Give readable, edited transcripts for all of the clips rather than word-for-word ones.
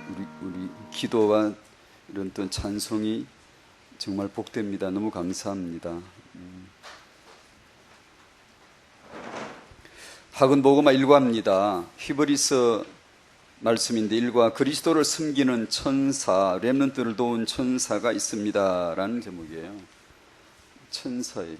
우리 기도와 이런 또 찬송이 정말 복됩니다. 너무 감사합니다. 학은 복음화 1과입니다. 히브리서 말씀인데 1과 그리스도를 섬기는 천사, 렘넌트를 도운 천사가 있습니다 라는 제목이에요. 천사예요.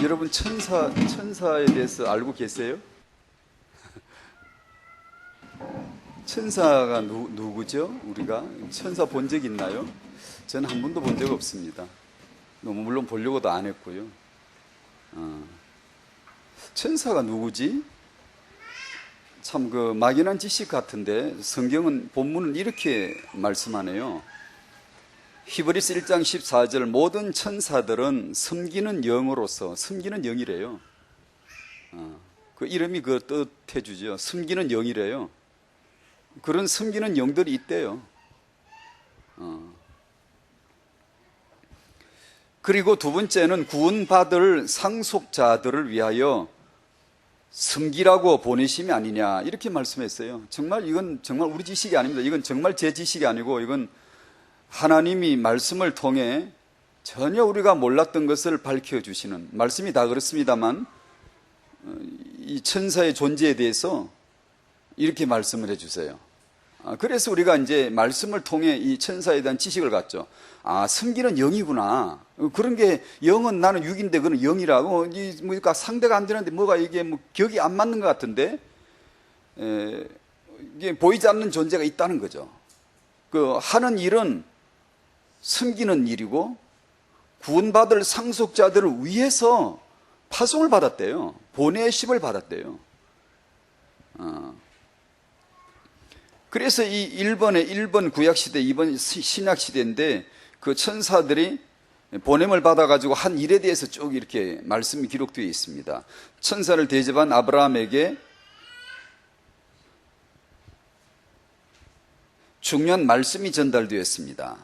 여러분 천사에 대해서 알고 계세요? 천사가 누구죠? 우리가 천사 본 적 있나요? 저는 한 번도 본 적 없습니다. 물론 보려고도 안 했고요. 천사가 누구지? 참 막연한 지식 같은데 성경은 본문은 이렇게 말씀하네요. 히브리서 1장 14절 모든 천사들은 섬기는 영으로서, 섬기는 영이래요. 그 이름이 그 뜻해 주죠. 섬기는 영이래요. 그런 섬기는 영들이 있대요. 그리고 두 번째는 구원받을 상속자들을 위하여 섬기라고 보내심이 아니냐 이렇게 말씀했어요. 이건 정말 우리 지식이 아닙니다. 이건 정말 제 지식이 아니고 이건 하나님이 말씀을 통해 전혀 우리가 몰랐던 것을 밝혀주시는, 말씀이 다 그렇습니다만 이 천사의 존재에 대해서 이렇게 말씀을 해주세요. 그래서 우리가 이제 말씀을 통해 이 천사에 대한 지식을 갖죠. 섬기는 영이구나. 그런 게, 영은 나는 육인데 그는 영이라고, 그러니까 상대가 안 되는데 뭐가 이게 격이 안 맞는 것 같은데, 이게 보이지 않는 존재가 있다는 거죠. 하는 일은 섬기는 일이고, 구원받을 상속자들을 위해서 파송을 받았대요. 보내심을 받았대요. 그래서 이 1번 구약시대, 2번 신약시대인데 그 천사들이 보냄을 받아가지고 한 일에 대해서 쭉 이렇게 말씀이 기록되어 있습니다. 천사를 대접한 아브라함에게 중요한 말씀이 전달되었습니다.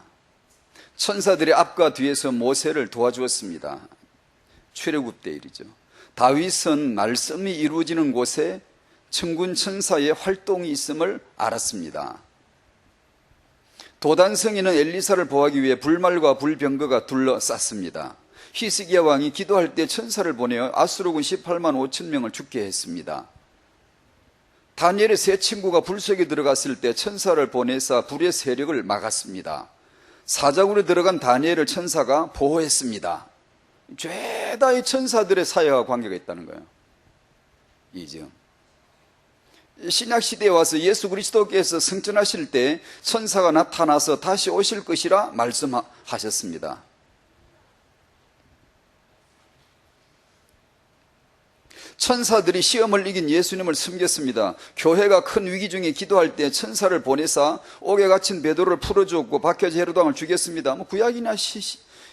천사들이 앞과 뒤에서 모세를 도와주었습니다. 출애굽 때 일이죠. 다윗은 말씀이 이루어지는 곳에 천군 천사의 활동이 있음을 알았습니다. 도단성에는 엘리사를 보호하기 위해 불말과 불병거가 둘러쌌습니다. 히스기야 왕이 기도할 때 천사를 보내어 아수르군 18만 5천 명을 죽게 했습니다. 다니엘의 세 친구가 불 속에 들어갔을 때 천사를 보내사 불의 세력을 막았습니다. 사자굴에 들어간 다니엘을 천사가 보호했습니다. 죄다 이 천사들의 사회와 관계가 있다는 거예요. 이죠. 신약시대에 와서 예수 그리스도께서 승천하실 때 천사가 나타나서 다시 오실 것이라 말씀하셨습니다. 천사들이 시험을 이긴 예수님을 섬겼습니다. 교회가 큰 위기 중에 기도할 때 천사를 보내사 옥에 갇힌 베드로를 풀어주었고 박해자 헤로당을 죽였습니다. 구약이나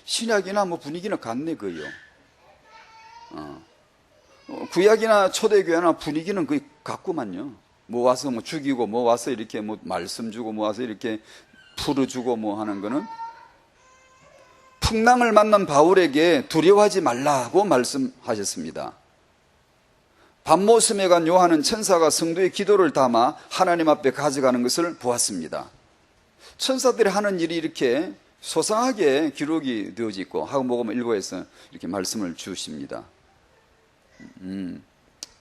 신약이나 분위기는 같네 거요. 구약이나 초대교회나 분위기는 거의 같구만요. 와서 죽이고, 와서 이렇게 말씀 주고, 와서 이렇게 풀어주고 하는 거는 풍랑을 만난 바울에게 두려워하지 말라고 말씀하셨습니다. 밤모섬에 간 요한은 천사가 성도의 기도를 담아 하나님 앞에 가져가는 것을 보았습니다. 천사들이 하는 일이 이렇게 소상하게 기록이 되어져 있고 하고복음 1과에서 이렇게 말씀을 주십니다.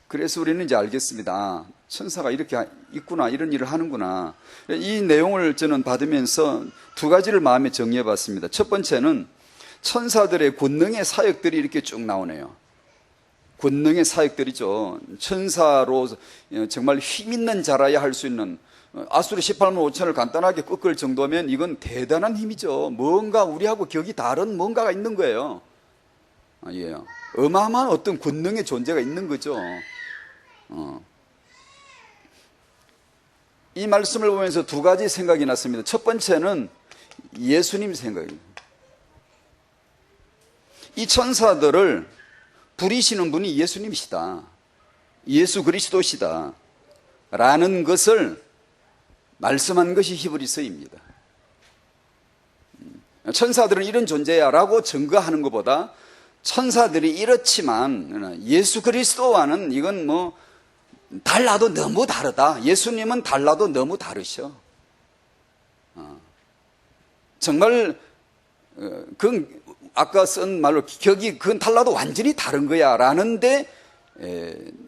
그래서 우리는 이제 알겠습니다. 천사가 이렇게 있구나, 이런 일을 하는구나. 이 내용을 저는 받으면서 두 가지를 마음에 정리해 봤습니다. 첫 번째는 천사들의 권능의 사역들이 이렇게 쭉 나오네요. 권능의 사역들이죠. 천사로 정말 힘있는 자라야 할 수 있는, 아수르 18만 5천을 간단하게 꺾을 정도면 이건 대단한 힘이죠. 뭔가 우리하고 격이 다른 뭔가가 있는 거예요. 예. 어마어마한 어떤 권능의 존재가 있는 거죠. 이 말씀을 보면서 두 가지 생각이 났습니다. 첫 번째는 예수님 생각입니다. 이 천사들을 부리시는 분이 예수님이시다, 예수 그리스도시다 라는 것을 말씀한 것이 히브리서입니다. 천사들은 이런 존재야 라고 증거하는 것보다 천사들이 이렇지만 예수 그리스도와는 이건 뭐 달라도 너무 다르다. 예수님은 달라도 너무 다르셔. 정말 그 아까 쓴 말로 격이 그건 달라도 완전히 다른 거야 라는데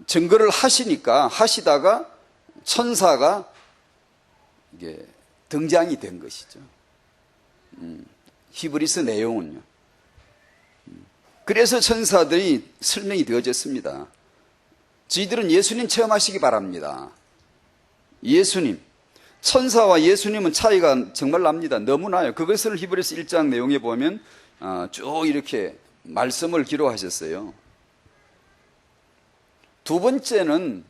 증거를 하시다가 천사가 이게 등장이 된 것이죠. 히브리서 내용은요. 그래서 천사들이 설명이 되어졌습니다. 저희들은 예수님 체험하시기 바랍니다. 예수님, 천사와 예수님은 차이가 정말 납니다. 너무나요. 그것을 히브리서 1장 내용에 보면 쭉 이렇게 말씀을 기록하셨어요. 두 번째는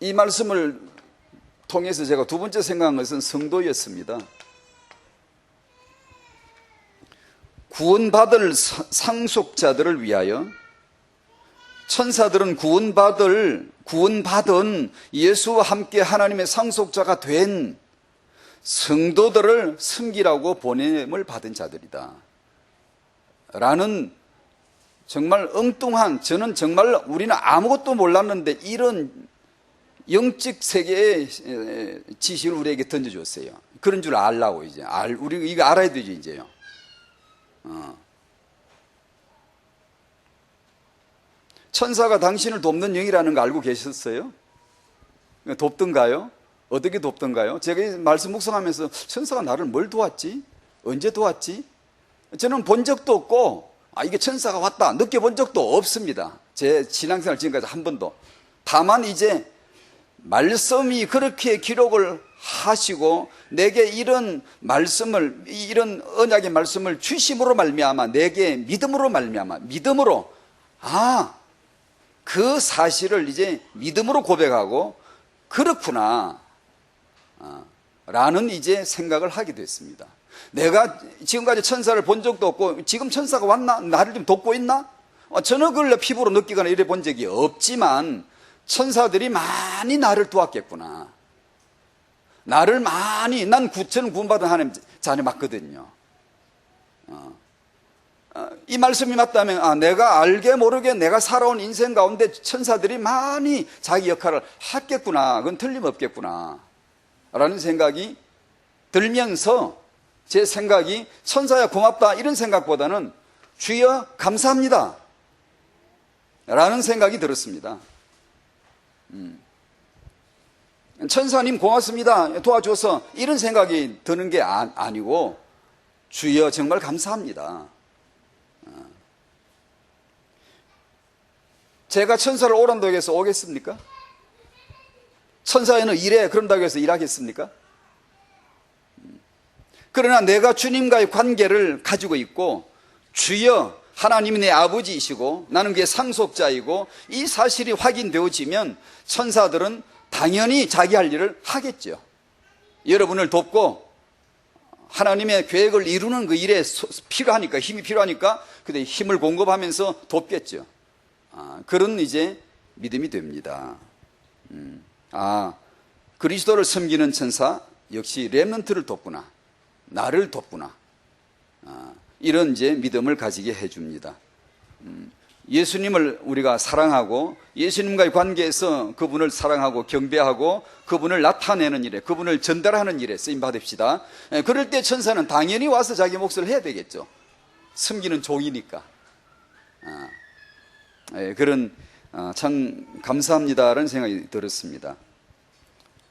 이 말씀을 통해서 제가 두 번째 생각한 것은 성도였습니다. 구원받을 상속자들을 위하여 천사들은 구원받은 예수와 함께 하나님의 상속자가 된 성도들을 섬기라고 보냄을 받은 자들이다 라는 정말 엉뚱한, 저는 정말 우리는 아무것도 몰랐는데 이런 영적 세계의 지식을 우리에게 던져줬어요. 그런 줄 알라고 이제 우리 이거 알아야 되죠 이제요. 천사가 당신을 돕는 영이라는 거 알고 계셨어요? 돕던가요? 어떻게 돕던가요? 제가 이 말씀 묵상하면서 천사가 나를 뭘 도왔지? 언제 도왔지? 저는 본 적도 없고 이게 천사가 왔다 느껴본 적도 없습니다. 제 신앙생활 지금까지 한 번도. 다만 이제 말씀이 그렇게 기록을 하시고 내게 이런 말씀을, 이런 언약의 말씀을 주심으로 말미암아, 내게 믿음으로 말미암아, 믿음으로 그 사실을 이제 믿음으로 고백하고 그렇구나 라는 이제 생각을 하게 됐습니다. 내가 지금까지 천사를 본 적도 없고 지금 천사가 왔나? 나를 좀 돕고 있나? 저는 그걸 피부로 느끼거나 이래 본 적이 없지만 천사들이 많이 나를 도왔겠구나. 나를 많이, 저는 구원받은 하나님 자녀 맞거든요. 이 말씀이 맞다면 내가 알게 모르게 내가 살아온 인생 가운데 천사들이 많이 자기 역할을 했겠구나. 그건 틀림없겠구나 라는 생각이 들면서 제 생각이 천사야 고맙다 이런 생각보다는 주여 감사합니다 라는 생각이 들었습니다. 천사님 고맙습니다 도와줘서 이런 생각이 드는 게 아니고 주여 정말 감사합니다. 제가 천사를 오란다고 해서 오겠습니까? 천사에는 일해 그런다고 해서 일하겠습니까? 그러나 내가 주님과의 관계를 가지고 있고 주여 하나님이 내 아버지이시고 나는 그의 상속자이고 이 사실이 확인되어지면 천사들은 당연히 자기 할 일을 하겠죠. 여러분을 돕고 하나님의 계획을 이루는 그 일에 필요하니까, 힘이 필요하니까 그때 힘을 공급하면서 돕겠죠. 그런 이제 믿음이 됩니다. 그리스도를 섬기는 천사 역시 렘넌트를 돕구나, 나를 돕구나, 이런 이제 믿음을 가지게 해줍니다. 예수님을 우리가 사랑하고 예수님과의 관계에서 그분을 사랑하고 경배하고 그분을 나타내는 일에, 그분을 전달하는 일에 쓰임 받읍시다. 그럴 때 천사는 당연히 와서 자기 몫을 해야 되겠죠. 섬기는 종이니까. 그런 참 감사합니다라는 생각이 들었습니다.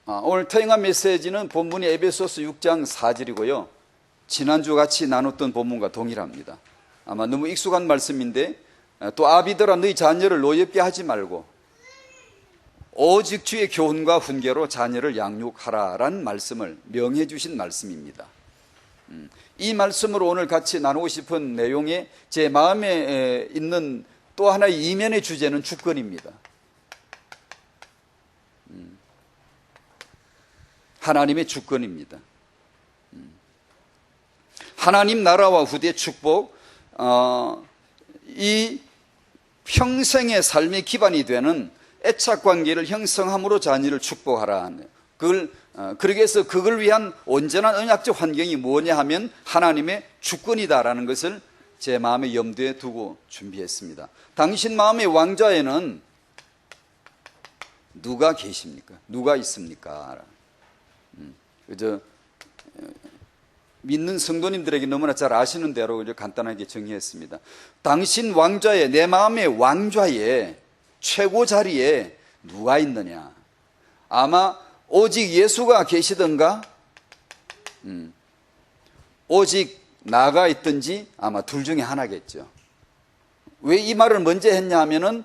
오늘 터잉한 메시지는 본문이 에베소서 6장 4절이고요. 지난주 같이 나눴던 본문과 동일합니다. 아마 너무 익숙한 말씀인데 또 아비들아 너희 자녀를 노엽게 하지 말고 오직 주의 교훈과 훈계로 자녀를 양육하라라는 말씀을 명해 주신 말씀입니다. 이 말씀으로 오늘 같이 나누고 싶은 내용에 제 마음에 있는 또 하나의 이면의 주제는 주권입니다. 하나님의 주권입니다. 하나님 나라와 후대의 축복, 이 평생의 삶의 기반이 되는 애착관계를 형성함으로 자녀를 축복하라. 그러기 위해서 그걸 위한 온전한 언약적 환경이 뭐냐 하면 하나님의 주권이다라는 것을 제 마음의 염두에 두고 준비했습니다. 당신 마음의 왕좌에는 누가 계십니까? 누가 있습니까? 그저 믿는 성도님들에게 너무나 잘 아시는 대로 간단하게 정의했습니다. 당신 왕좌에, 내 마음의 왕좌에, 최고 자리에 누가 있느냐? 아마 오직 예수가 계시던가, 오직 나가 있든지 아마 둘 중에 하나겠죠. 왜 이 말을 먼저 했냐 하면은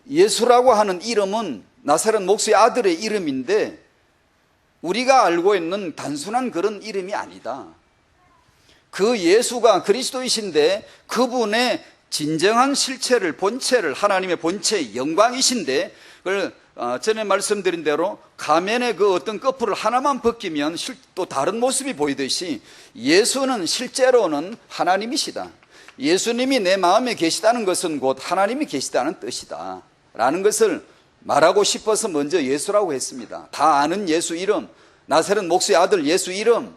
예수라고 하는 이름은 나사렛 목수의 아들의 이름인데 우리가 알고 있는 단순한 그런 이름이 아니다. 그 예수가 그리스도이신데 그분의 진정한 실체를, 본체를, 하나님의 본체의 영광이신데 그걸 전에 말씀드린 대로 가면의 그 어떤 거풀을 하나만 벗기면 또 다른 모습이 보이듯이 예수는 실제로는 하나님이시다. 예수님이 내 마음에 계시다는 것은 곧 하나님이 계시다는 뜻이다 라는 것을 말하고 싶어서 먼저 예수라고 했습니다. 다 아는 예수 이름, 나사렛 목수의 아들 예수 이름,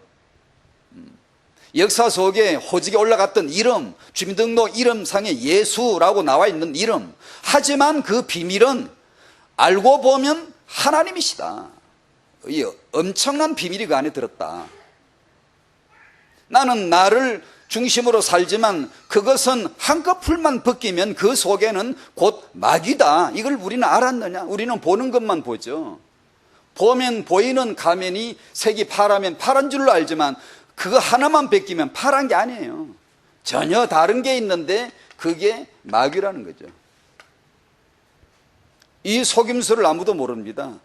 역사 속에 호직에 올라갔던 이름, 주민등록 이름상에 예수라고 나와 있는 이름. 하지만 그 비밀은 알고 보면 하나님이시다. 이 엄청난 비밀이 그 안에 들었다. 나는 나를 중심으로 살지만 그것은 한꺼풀만 벗기면 그 속에는 곧 마귀다. 이걸 우리는 알았느냐? 우리는 보는 것만 보죠. 보면 보이는 가면이 색이 파라면 파란 줄로 알지만 그거 하나만 벗기면 파란 게 아니에요. 전혀 다른 게 있는데 그게 마귀라는 거죠. 이 속임수를 아무도 모릅니다.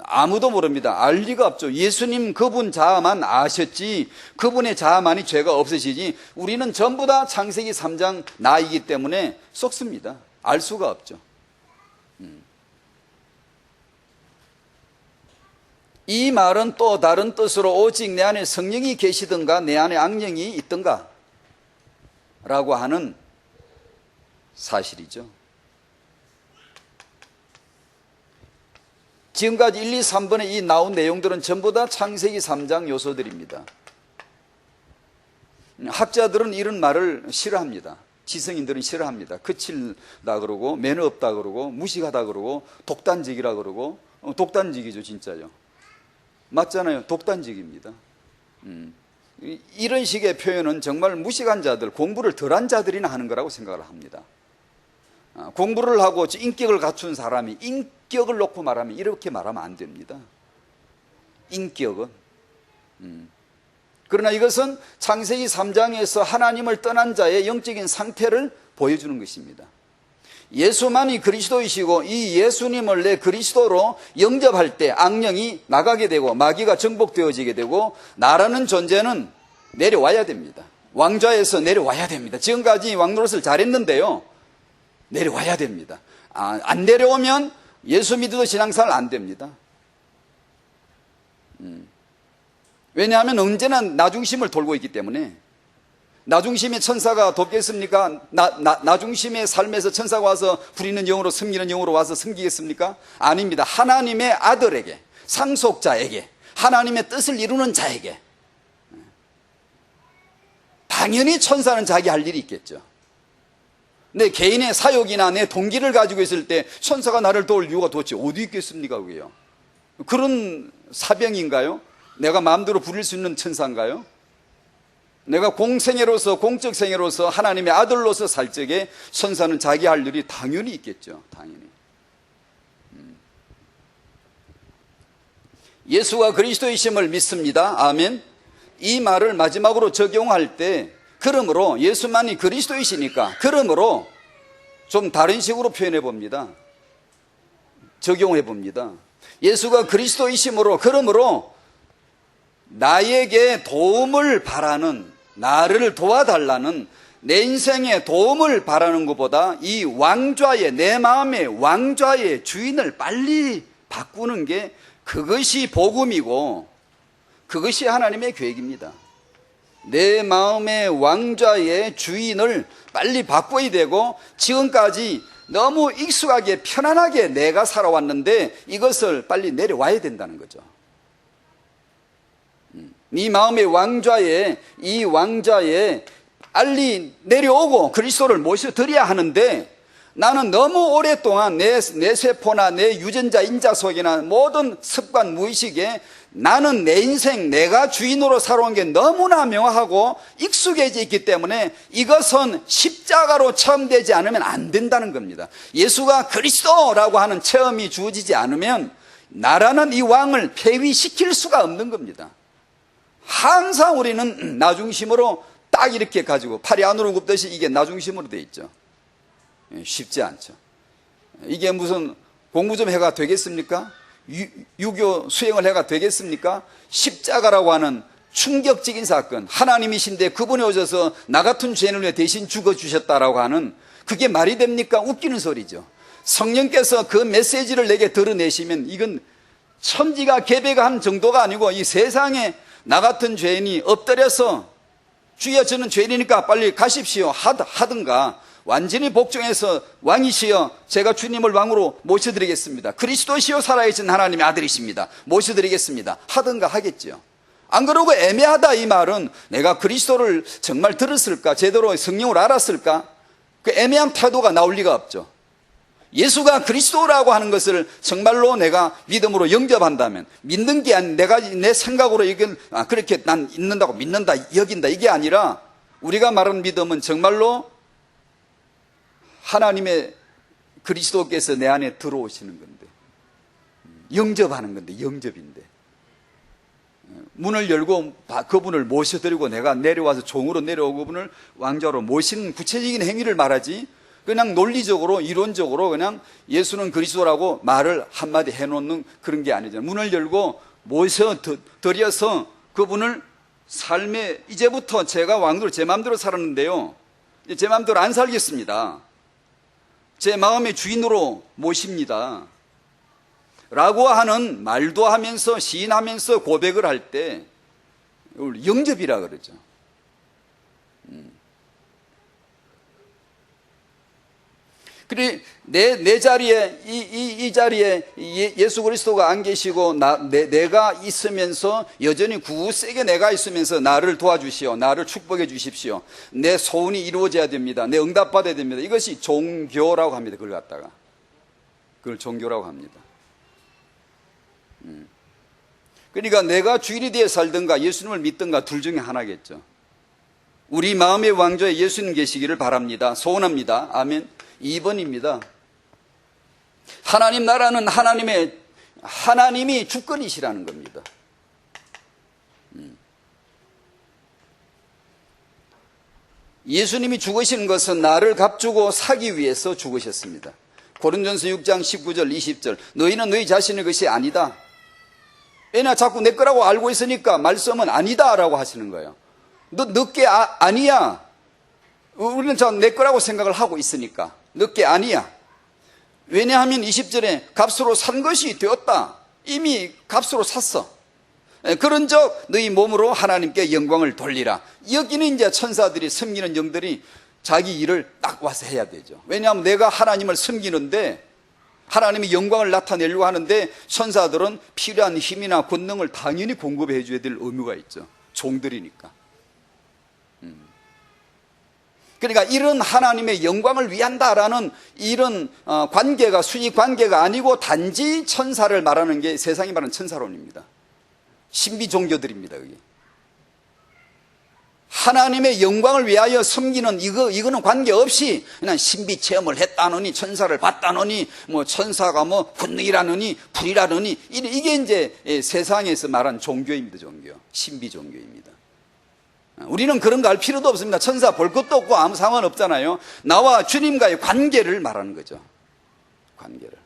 아무도 모릅니다. 알 리가 없죠. 예수님 그분 자아만 아셨지 그분의 자아만이 죄가 없으시지 우리는 전부 다 창세기 3장 나이기 때문에 속습니다. 알 수가 없죠. 이 말은 또 다른 뜻으로 오직 내 안에 성령이 계시든가 내 안에 악령이 있든가 라고 하는 사실이죠. 지금까지 1, 2, 3번에 이 나온 내용들은 전부 다 창세기 3장 요소들입니다. 학자들은 이런 말을 싫어합니다. 지성인들은 싫어합니다. 거칠다 그러고 매너 없다 그러고 무식하다 그러고 독단적이라 그러고 독단적이죠 진짜요. 맞잖아요. 독단적입니다. 이런 식의 표현은 정말 무식한 자들, 공부를 덜한 자들이나 하는 거라고 생각을 합니다. 공부를 하고 인격을 갖춘 사람이 인격을 놓고 말하면 이렇게 말하면 안 됩니다. 인격은. 그러나 이것은 창세기 3장에서 하나님을 떠난 자의 영적인 상태를 보여주는 것입니다. 예수만이 그리스도이시고 이 예수님을 내 그리스도로 영접할 때 악령이 나가게 되고 마귀가 정복되어지게 되고 나라는 존재는 내려와야 됩니다. 왕좌에서 내려와야 됩니다. 지금까지 왕노릇을 잘했는데요. 내려와야 됩니다. 안 내려오면 예수 믿어도 신앙생활 안 됩니다. 왜냐하면 언제나 나 중심을 돌고 있기 때문에. 나 중심의 천사가 돕겠습니까? 나 중심의 삶에서 천사가 와서 부리는 영으로 섬기는 영으로 와서 섬기겠습니까? 아닙니다. 하나님의 아들에게, 상속자에게, 하나님의 뜻을 이루는 자에게. 당연히 천사는 자기 할 일이 있겠죠. 내 개인의 사욕이나 내 동기를 가지고 있을 때 천사가 나를 도울 이유가 도대체 어디 있겠습니까? 그게요. 그런 사병인가요? 내가 마음대로 부릴 수 있는 천사인가요? 내가 공생애로서 공적 생애로서 하나님의 아들로서 살 적에 천사는 자기 할 일이 당연히 있겠죠. 당연히. 예수가 그리스도이심을 믿습니다. 아멘. 이 말을 마지막으로 적용할 때 그러므로 예수만이 그리스도이시니까 그러므로 좀 다른 식으로 표현해 봅니다. 적용해 봅니다. 예수가 그리스도이심으로 그러므로 나에게 도움을 바라는 나를 도와달라는 내 인생에 도움을 바라는 것보다 이 왕좌의 내 마음의 왕좌의 주인을 빨리 바꾸는 게 그것이 복음이고 그것이 하나님의 계획입니다. 내 마음의 왕좌의 주인을 빨리 바꿔야 되고 지금까지 너무 익숙하게 편안하게 내가 살아왔는데 이것을 빨리 내려와야 된다는 거죠. 네 마음의 왕좌에, 이 왕좌에 빨리 내려오고 그리스도를 모셔드려야 하는데, 나는 너무 오랫동안 내 세포나 내 유전자 인자 속이나 모든 습관 무의식에 나는 내 인생 내가 주인으로 살아온 게 너무나 명확하고 익숙해져 있기 때문에 이것은 십자가로 체험되지 않으면 안 된다는 겁니다. 예수가 그리스도라고 하는 체험이 주어지지 않으면 나라는 이 왕을 폐위시킬 수가 없는 겁니다. 항상 우리는 나중심으로 딱 이렇게 가지고 팔이 안으로 굽듯이 이게 나중심으로 돼 있죠. 쉽지 않죠. 이게 무슨 공부 좀 해가 되겠습니까? 유교 수행을 해가 되겠습니까? 십자가라고 하는 충격적인 사건, 하나님이신데 그분이 오셔서 나 같은 죄인을 위해 대신 죽어주셨다라고 하는, 그게 말이 됩니까? 웃기는 소리죠. 성령께서 그 메시지를 내게 드러내시면 이건 천지가 개배가 한 정도가 아니고, 이 세상에 나 같은 죄인이 엎드려서 주여 저는 죄인이니까 빨리 가십시오 하든가, 완전히 복종해서 왕이시여 제가 주님을 왕으로 모셔드리겠습니다, 그리스도시여 살아계신 하나님의 아들이십니다, 모셔드리겠습니다 하든가 하겠죠. 안 그러고 애매하다 이 말은 내가 그리스도를 정말 들었을까, 제대로 성령을 알았을까, 그 애매한 태도가 나올 리가 없죠. 예수가 그리스도라고 하는 것을 정말로 내가 믿음으로 영접한다면, 믿는 게 아닌 내가 내 생각으로 이건 그렇게 난 믿는다고 믿는다 여긴다 이게 아니라, 우리가 말하는 믿음은 정말로 하나님의 그리스도께서 내 안에 들어오시는 건데, 영접하는 건데, 영접인데, 문을 열고 그분을 모셔드리고 내가 내려와서 종으로 내려오고 그분을 왕자로 모시는 구체적인 행위를 말하지, 그냥 논리적으로 이론적으로 그냥 예수는 그리스도라고 말을 한마디 해놓는 그런 게 아니잖아요. 문을 열고 모셔드려서 그분을 삶에, 이제부터 제가 왕으로 제 마음대로 살았는데요, 제 마음대로 안 살겠습니다, 제 마음의 주인으로 모십니다 라고 하는 말도 하면서 시인하면서 고백을 할 때 영접이라 그러죠. 그리고 내 자리에 이 자리에 예수 그리스도가 안 계시고 내가 있으면서 여전히 굳세게 내가 있으면서 나를 도와주시오, 나를 축복해 주십시오, 내 소원이 이루어져야 됩니다, 내 응답받아야 됩니다, 이것이 종교라고 합니다. 그걸 갖다가 그걸 종교라고 합니다. 그러니까 내가 주일이 되어 살든가 예수님을 믿든가 둘 중에 하나겠죠. 우리 마음의 왕좌에 예수님 계시기를 바랍니다. 소원합니다. 아멘. 2번입니다. 하나님 나라는 하나님이 주권이시라는 겁니다. 예수님이 죽으신 것은 나를 값주고 사기 위해서 죽으셨습니다. 고린도전서 6장 19절 20절, 너희는 너희 자신의 것이 아니다. 왜냐 자꾸 내 거라고 알고 있으니까 말씀은 아니다 라고 하시는 거예요. 너 게 아니야. 우리는 내 거라고 생각을 하고 있으니까 너 게 아니야. 왜냐하면 20절에 값으로 산 것이 되었다. 이미 값으로 샀어. 그런즉 너희 몸으로 하나님께 영광을 돌리라. 여기는 이제 천사들이, 섬기는 영들이 자기 일을 딱 와서 해야 되죠. 왜냐하면 내가 하나님을 섬기는데 하나님의 영광을 나타내려고 하는데 천사들은 필요한 힘이나 권능을 당연히 공급해 줘야 될 의무가 있죠. 종들이니까. 그러니까 이런 하나님의 영광을 위한다라는 이런 관계가 수직 관계가 아니고 단지 천사를 말하는 게 세상이 말하는 천사론입니다. 신비 종교들입니다. 그게. 하나님의 영광을 위하여 섬기는 이거는 관계없이 그냥 신비 체험을 했다느니, 천사를 봤다느니, 뭐 천사가 뭐 권능이라느니 불이라느니, 이게 이제 세상에서 말하는 종교입니다. 종교. 신비 종교입니다. 우리는 그런 거 할 필요도 없습니다. 천사 볼 것도 없고 아무 상관없잖아요. 나와 주님과의 관계를 말하는 거죠. 관계를.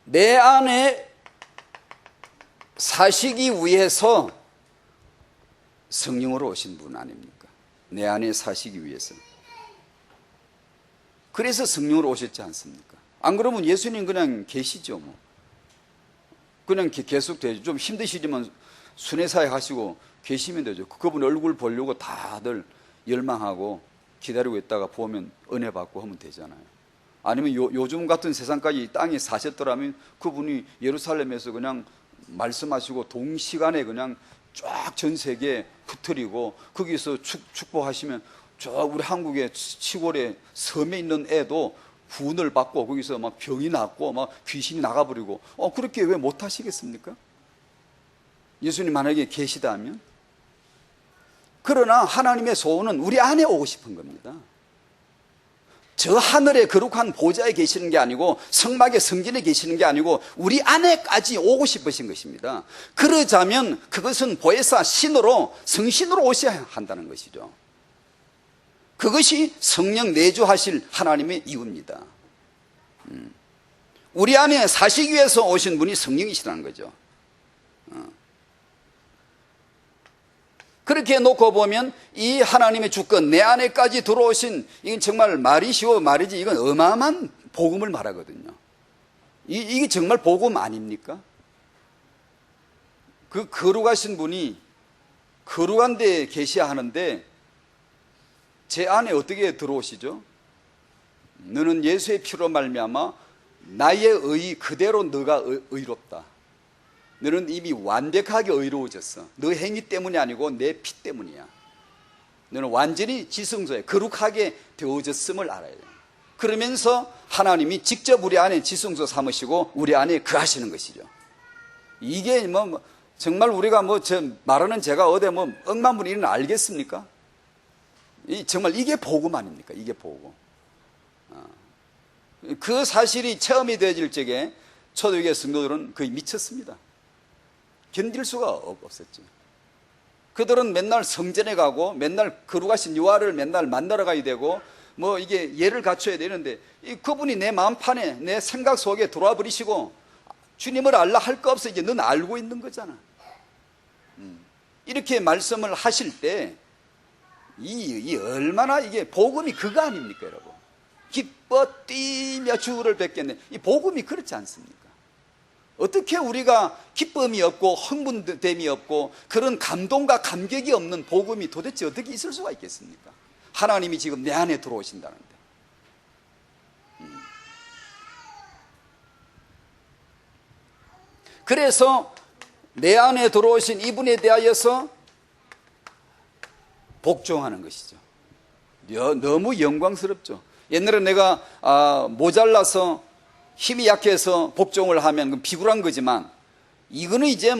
내 안에 사시기 위해서 성령으로 오신 분 아닙니까? 내 안에 사시기 위해서. 그래서 성령으로 오셨지 않습니까? 안 그러면 예수님 그냥 계시죠. 뭐. 그냥 계속 되죠. 좀 힘드시지만 순회사역 하시고 계시면 되죠. 그분 얼굴 보려고 다들 열망하고 기다리고 있다가 보면 은혜 받고 하면 되잖아요. 아니면 요즘 같은 세상까지 이 땅에 사셨더라면 그분이 예루살렘에서 그냥 말씀하시고 동시간에 그냥 쫙 전 세계에 흩트리고 거기서 축복하시면 저 우리 한국의 시골에 섬에 있는 애도 구원을 받고 거기서 막 병이 낫고 막 귀신이 나가버리고 그렇게 왜 못하시겠습니까? 예수님 만약에 계시다면. 그러나 하나님의 소원은 우리 안에 오고 싶은 겁니다. 저 하늘의 거룩한 보좌에 계시는 게 아니고 성막의 성전에 계시는 게 아니고 우리 안에까지 오고 싶으신 것입니다. 그러자면 그것은 보혜사 신으로 성신으로 오셔야 한다는 것이죠. 그것이 성령 내주하실 하나님의 이유입니다. 우리 안에 사시기 위해서 오신 분이 성령이시라는 거죠. 그렇게 놓고 보면 이 하나님의 주권 내 안에까지 들어오신, 이건 정말 말이 쉬워 말이지 이건 어마어마한 복음을 말하거든요. 이게 정말 복음 아닙니까? 그 거룩하신 분이 거룩한 데에 계셔야 하는데 제 안에 어떻게 들어오시죠? 너는 예수의 피로 말미암아 나의 의 그대로 너가 의롭다. 너는 이미 완벽하게 의로워졌어. 너 행위 때문이 아니고 내 피 때문이야. 너는 완전히 지성소에 거룩하게 되어졌음을 알아야 돼요. 그러면서 하나님이 직접 우리 안에 지성소 삼으시고 우리 안에 거하시는 것이죠. 이게 정말 우리가 말하는 제가 어디 억만분이 일은 알겠습니까? 정말 이게 복음 아닙니까? 이게 복음. 그 사실이 체험이 되어질 적에 초대교회 성도들은 거의 미쳤습니다. 견딜 수가 없었죠. 그들은 맨날 성전에 가고 맨날 거룩하신 유아를 맨날 만나러 가야 되고 이게 예를 갖춰야 되는데 그분이 내 마음판에 내 생각 속에 들어와 버리시고 주님을 알라 할 거 없어. 이제 넌 알고 있는 거잖아. 이렇게 말씀을 하실 때 이 얼마나 이게 복음이 그거 아닙니까, 여러분? 기뻐 뛰며 주를 뵙겠네. 이 복음이 그렇지 않습니까? 어떻게 우리가 기쁨이 없고 흥분됨이 없고 그런 감동과 감격이 없는 복음이 도대체 어떻게 있을 수가 있겠습니까? 하나님이 지금 내 안에 들어오신다는데. 그래서 내 안에 들어오신 이분에 대하여서 복종하는 것이죠. 너무 영광스럽죠. 옛날에 내가 모자라서 힘이 약해서 복종을 하면 비굴한 거지만 이거는 이제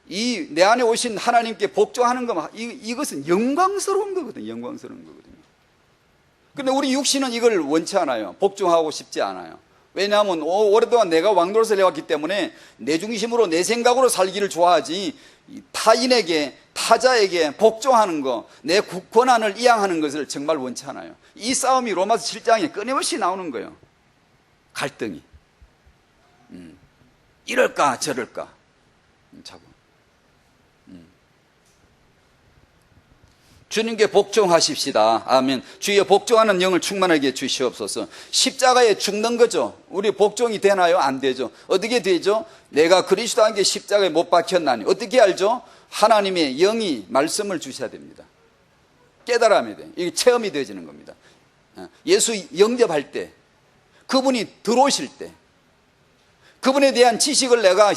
이 내 안에 오신 하나님께 복종하는 거 이것은 영광스러운 거거든요. 영광스러운 거거든요. 그런데 우리 육신은 이걸 원치 않아요. 복종하고 싶지 않아요. 왜냐하면 오랫동안 내가 왕노릇을 해왔기 때문에 내 중심으로 내 생각으로 살기를 좋아하지 타인에게 타자에게 복종하는 거, 내 권한을 이양하는 것을 정말 원치 않아요. 이 싸움이 로마서 7장에 끊임없이 나오는 거예요. 갈등이. 이럴까 저럴까 자꾸. 주님께 복종하십시다. 아멘. 주여 복종하는 영을 충만하게 주시옵소서. 십자가에 죽는 거죠. 우리 복종이 되나요? 안 되죠. 어떻게 되죠? 내가 그리스도와 함께 십자가에 못 박혔나니. 어떻게 알죠? 하나님의 영이 말씀을 주셔야 됩니다. 깨달아야 돼요. 이게 체험이 되어지는 겁니다. 예수 영접할 때, 그분이 들어오실 때, 그분에 대한 지식을 내가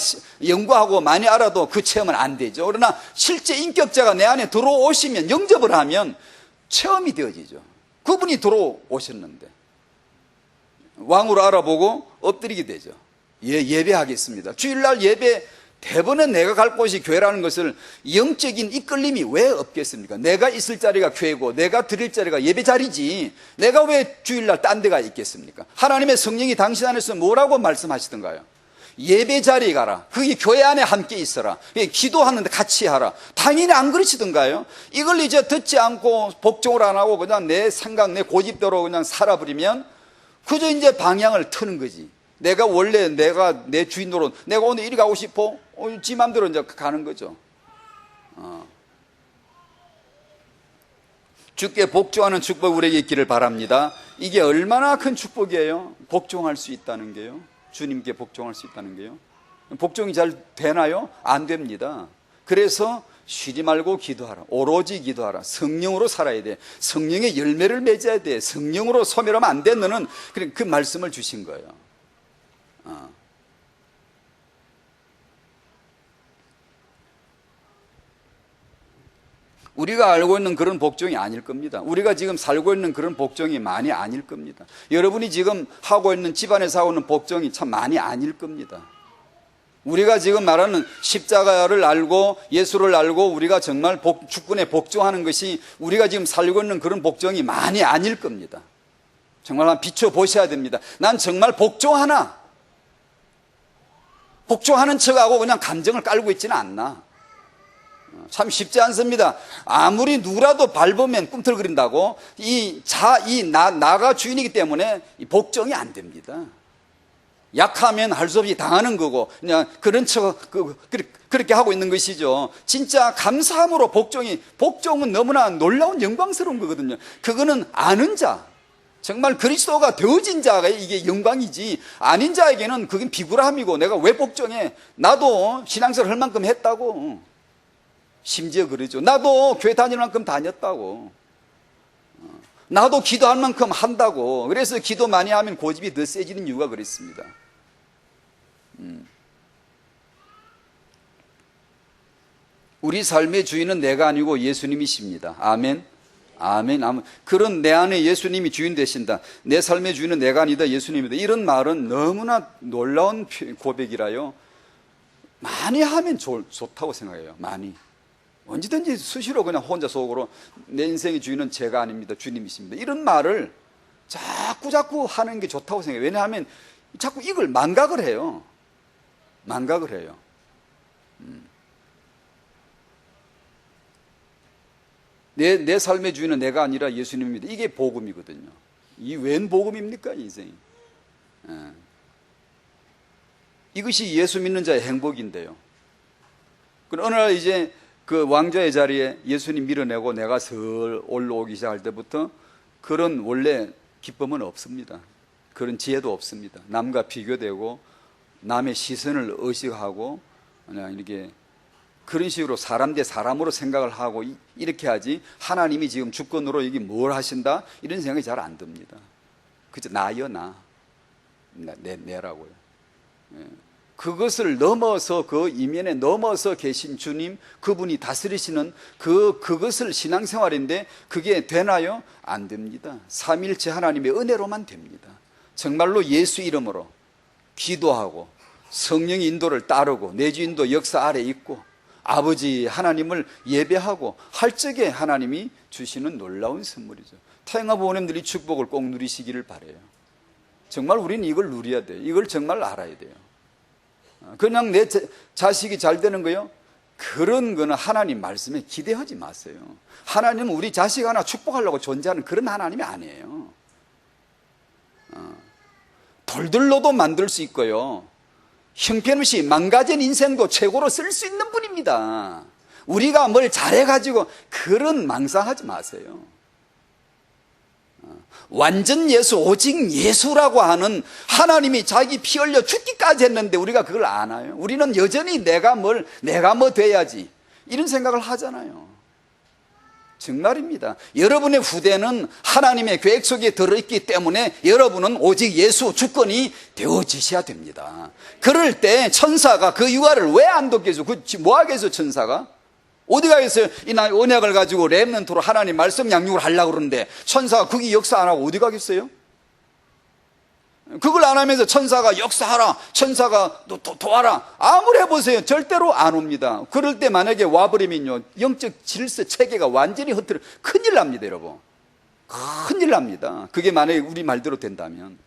연구하고 많이 알아도 그 체험은 안 되죠. 그러나 실제 인격자가 내 안에 들어오시면, 영접을 하면 체험이 되어지죠. 그분이 들어오셨는데 왕으로 알아보고 엎드리게 되죠. 예배하겠습니다. 주일날 예배, 대부분 내가 갈 곳이 교회라는 것을 영적인 이끌림이 왜 없겠습니까? 내가 있을 자리가 교회고 내가 드릴 자리가 예배 자리지 내가 왜 주일날 딴 데가 있겠습니까? 하나님의 성령이 당신 안에서 뭐라고 말씀하시던가요? 예배 자리에 가라. 그게 교회 안에 함께 있어라. 기도하는데 같이 하라. 당연히 안 그러시던가요? 이걸 이제 듣지 않고 복종을 안 하고 그냥 내 생각, 내 고집대로 그냥 살아버리면 그저 이제 방향을 트는 거지. 내가 원래 내가 내 주인으로 내가 오늘 이리 가고 싶어? 지 맘대로 이제 가는 거죠. 주께 복종하는 축복 우리에게 있기를 바랍니다. 이게 얼마나 큰 축복이에요. 복종할 수 있다는 게요. 주님께 복종할 수 있다는 게요. 복종이 잘 되나요? 안 됩니다. 그래서 쉬지 말고 기도하라. 오로지 기도하라. 성령으로 살아야 돼. 성령의 열매를 맺어야 돼. 성령으로 소멸하면 안 돼. 너는 그 말씀을 주신 거예요. 우리가 알고 있는 그런 복종이 아닐 겁니다. 우리가 지금 살고 있는 그런 복종이 많이 아닐 겁니다. 여러분이 지금 하고 있는 집안에서 하고 있는 복종이 참 많이 아닐 겁니다. 우리가 지금 말하는 십자가를 알고 예수를 알고 우리가 정말 주권에 복종하는 것이 우리가 지금 살고 있는 그런 복종이 많이 아닐 겁니다. 정말 한번 비춰보셔야 됩니다. 난 정말 복종하나? 복종하는 척하고 그냥 감정을 깔고 있지는 않나? 참 쉽지 않습니다. 아무리 누구라도 밟으면 꿈틀거린다고 나가 주인이기 때문에 복종이 안 됩니다. 약하면 할 수 없이 당하는 거고 그냥 그런 척 그렇게 하고 있는 것이죠. 진짜 감사함으로 복종은 너무나 놀라운 영광스러운 거거든요. 그거는 아는 자, 정말 그리스도가 되어진 자가 이게 영광이지, 아닌 자에게는 그건 비굴함이고, 내가 왜 복종해? 나도 신앙생활 할 만큼 했다고. 심지어 그러죠. 나도 교회 다닐 만큼 다녔다고. 나도 기도할 만큼 한다고. 그래서 기도 많이 하면 고집이 더 세지는 이유가 그랬습니다. 우리 삶의 주인은 내가 아니고 예수님이십니다. 아멘. 아멘. 아멘. 그런 내 안에 예수님이 주인 되신다. 내 삶의 주인은 내가 아니다, 예수님이다. 이런 말은 너무나 놀라운 고백이라요. 많이 하면 좋다고 생각해요. 많이. 언제든지 수시로 그냥 혼자 속으로 내 인생의 주인은 제가 아닙니다, 주님이십니다. 이런 말을 자꾸 하는 게 좋다고 생각해요. 왜냐하면 자꾸 이걸 망각을 해요. 망각을 해요. 내 삶의 주인은 내가 아니라 예수님입니다. 이게 복음이거든요. 이 웬 복음입니까, 인생이? 이것이 예수 믿는 자의 행복인데요. 그럼 어느 날 이제 그 왕좌의 자리에 예수님 밀어내고 내가 슬 올라오기 시작할 때부터 그런 원래 기쁨은 없습니다. 그런 지혜도 없습니다. 남과 비교되고 남의 시선을 의식하고 그냥 이렇게 그런 식으로 사람 대 사람으로 생각을 하고 이렇게 하지, 하나님이 지금 주권으로 이게 뭘 하신다 이런 생각이 잘 안 듭니다. 그저 나요, 내라고요. 그것을 넘어서, 그 이면에 넘어서 계신 주님, 그분이 다스리시는 그것을 신앙생활인데 그게 되나요? 안 됩니다. 삼일체 하나님의 은혜로만 됩니다. 정말로 예수 이름으로 기도하고 성령의 인도를 따르고 내 주인도 역사 아래 있고 아버지 하나님을 예배하고 할 적에 하나님이 주시는 놀라운 선물이죠. 태영아 부모님들이 축복을 꼭 누리시기를 바라요. 정말 우리는 이걸 누려야 돼요. 이걸 정말 알아야 돼요. 그냥 내 자식이 잘 되는 거요? 그런 거는 하나님 말씀에 기대하지 마세요. 하나님은 우리 자식 하나 축복하려고 존재하는 그런 하나님이 아니에요. 돌들로도 만들 수 있고요, 형편없이 망가진 인생도 최고로 쓸 수 있는 분입니다. 우리가 뭘 잘해가지고 그런 망상하지 마세요. 완전 예수, 오직 예수라고 하는 하나님이 자기 피 흘려 죽기까지 했는데 우리가 그걸 아나요? 우리는 여전히 내가 뭐 돼야지 이런 생각을 하잖아요. 정말입니다. 여러분의 후대는 하나님의 계획 속에 들어있기 때문에 여러분은 오직 예수 주권이 되어지셔야 됩니다. 그럴 때 천사가 그 육아를 왜 안 돕겠어요? 뭐 하겠어요, 천사가? 어디 가겠어요? 이 언약을 가지고 렘넌트로 하나님 말씀 양육을 하려고 그러는데 천사가 거기 역사 안 하고 어디 가겠어요? 그걸 안 하면서 천사가 역사하라, 천사가 도와라, 아무리 해보세요. 절대로 안 옵니다. 그럴 때 만약에 와버리면요, 영적 질서 체계가 완전히 흐트러 큰일 납니다, 여러분. 큰일 납니다. 그게 만약에 우리 말대로 된다면.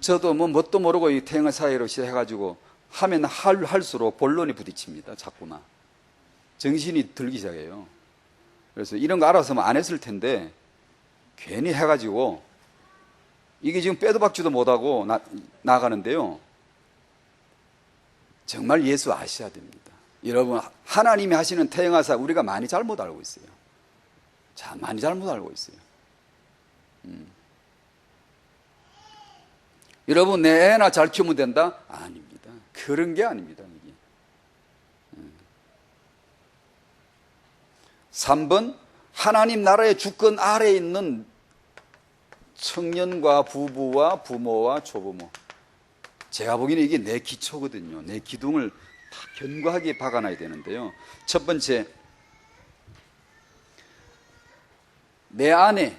저도 뭣도 모르고 이 태영아 사회로 시작해가지고 하면 할수록 본론이 부딪힙니다. 자꾸만 정신이 들기 시작해요. 그래서 이런 거 알아서는 안 했을 텐데 괜히 해가지고 이게 지금 빼도 박지도 못하고 나가는데요. 정말 예수 아셔야 됩니다. 여러분, 하나님이 하시는 태영아 사회 우리가 많이 잘못 알고 있어요. 자, 많이 잘못 알고 있어요. 여러분, 내 애나 잘 키우면 된다? 아닙니다. 그런 게 아닙니다. 이게. 3번, 하나님 나라의 주권 아래에 있는 청년과 부부와 부모와 조부모. 제가 보기에는 이게 내 기초거든요. 내 기둥을 다 견고하게 박아놔야 되는데요. 첫 번째, 내 안에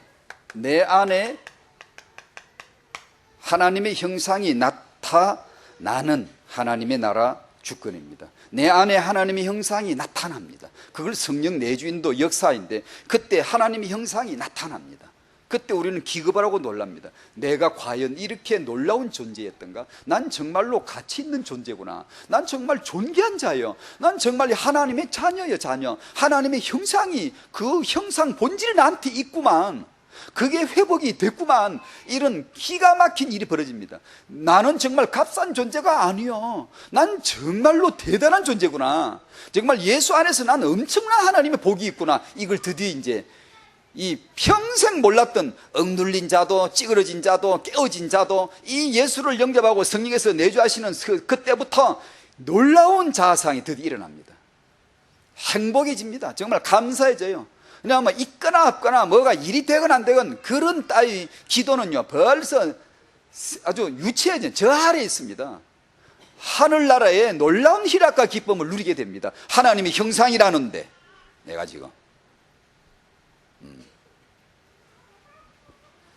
하나님의 형상이 나타나는 하나님의 나라 주권입니다. 내 안에 하나님의 형상이 나타납니다. 그걸 성령 내주인도 역사인데, 그때 하나님의 형상이 나타납니다. 그때 우리는 기겁하고 놀랍니다. 내가 과연 이렇게 놀라운 존재였던가? 난 정말로 가치 있는 존재구나. 난 정말 존귀한 자요. 난 정말 하나님의 자녀요, 자녀. 하나님의 형상이, 그 형상 본질이 나한테 있구만. 그게 회복이 됐구만. 이런 기가 막힌 일이 벌어집니다. 나는 정말 값싼 존재가 아니요. 난 정말로 대단한 존재구나. 정말 예수 안에서 난 엄청난 하나님의 복이 있구나. 이걸 드디어 이제 이 평생 몰랐던 억눌린 자도 찌그러진 자도 깨어진 자도 이 예수를 영접하고 성령에서 내주하시는 그때부터 놀라운 자아상이 드디어 일어납니다. 행복해집니다. 정말 감사해져요. 왜냐하면 있거나 없거나 뭐가 일이 되건 안 되건 그런 따위 기도는요 벌써 아주 유치해진 저 아래에 있습니다. 하늘나라의 놀라운 희락과 기쁨을 누리게 됩니다. 하나님의 형상이라는데 내가 지금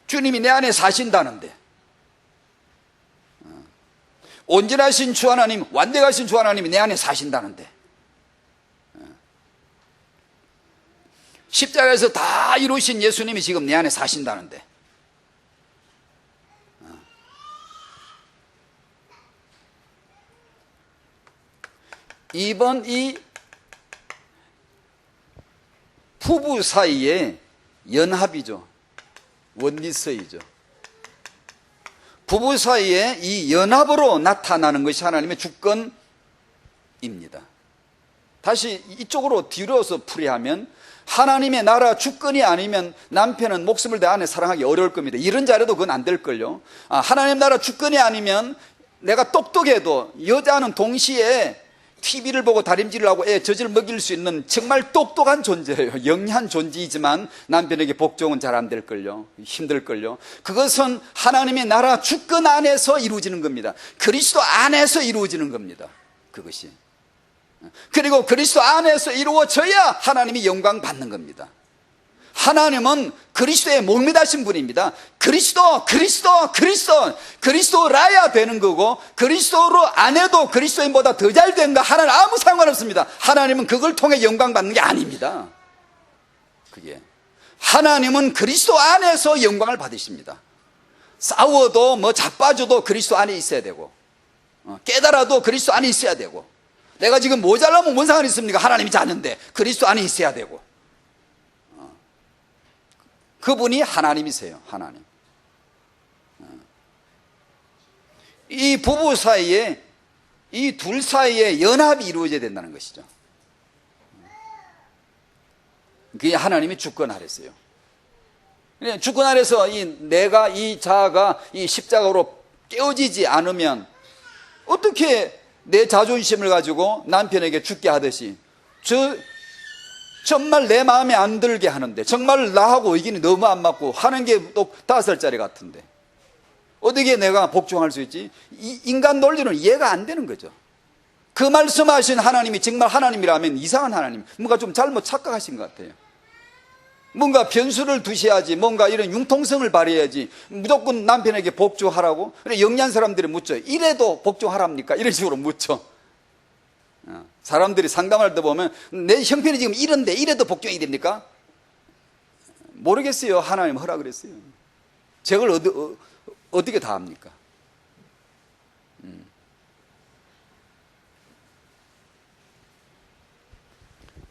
주님이 내 안에 사신다는데, 온전하신 주 하나님, 완벽하신 주 하나님이 내 안에 사신다는데, 십자가에서 다 이루신 예수님이 지금 내 안에 사신다는데, 이번 이 부부 사이의 연합이죠. 원리서이죠. 부부 사이에 이 연합으로 나타나는 것이 하나님의 주권입니다. 다시 이쪽으로 뒤로서 풀이하면, 하나님의 나라 주권이 아니면 남편은 목숨을 내 안에 사랑하기 어려울 겁니다. 이런 자리도 그건 안 될걸요. 하나님 나라 주권이 아니면 내가 똑똑해도 여자는 동시에 TV를 보고 다림질을 하고 애 젖을 먹일 수 있는 정말 똑똑한 존재예요. 영리한 존재이지만 남편에게 복종은 잘 안 될걸요. 힘들걸요. 그것은 하나님의 나라 주권 안에서 이루어지는 겁니다. 그리스도 안에서 이루어지는 겁니다. 그것이. 그리고 그리스도 안에서 이루어져야 하나님이 영광 받는 겁니다. 하나님은 그리스도에 목매다신 분입니다. 그리스도라야 되는 거고, 그리스도로 안 해도 그리스도인보다 더 잘 된다 하나는 아무 상관없습니다. 하나님은 그걸 통해 영광 받는 게 아닙니다. 그게 하나님은 그리스도 안에서 영광을 받으십니다. 싸워도 뭐 자빠져도 그리스도 안에 있어야 되고, 깨달아도 그리스도 안에 있어야 되고, 내가 지금 모자라면 뭔 상관이 있습니까? 하나님이 자는데 그리스도 안에 있어야 되고, 그분이 하나님이세요. 하나님. 이 부부 사이에, 이 둘 사이에 연합이 이루어져야 된다는 것이죠. 그게 하나님의 주권 아래서요. 주권 아래서 내가 이 자아가 이 십자가로 깨어지지 않으면 어떻게 내 자존심을 가지고 남편에게 죽게 하듯이 정말 내 마음에 안 들게 하는데, 정말 나하고 의견이 너무 안 맞고 하는 게 또 5살짜리 같은데 어떻게 내가 복종할 수 있지? 이 인간 논리는 이해가 안 되는 거죠. 그 말씀하신 하나님이 정말 하나님이라면 이상한 하나님, 뭔가 좀 잘못 착각하신 것 같아요. 뭔가 변수를 두셔야지, 뭔가 이런 융통성을 발휘해야지 무조건 남편에게 복종하라고. 그래, 영리한 사람들이 묻죠. 이래도 복종하랍니까? 이런 식으로 묻죠. 사람들이 상담할 때 보면 내 형편이 지금 이런데 이래도 복종이 됩니까? 모르겠어요. 하나님 허락 그랬어요. 저걸 어떻게 다 합니까?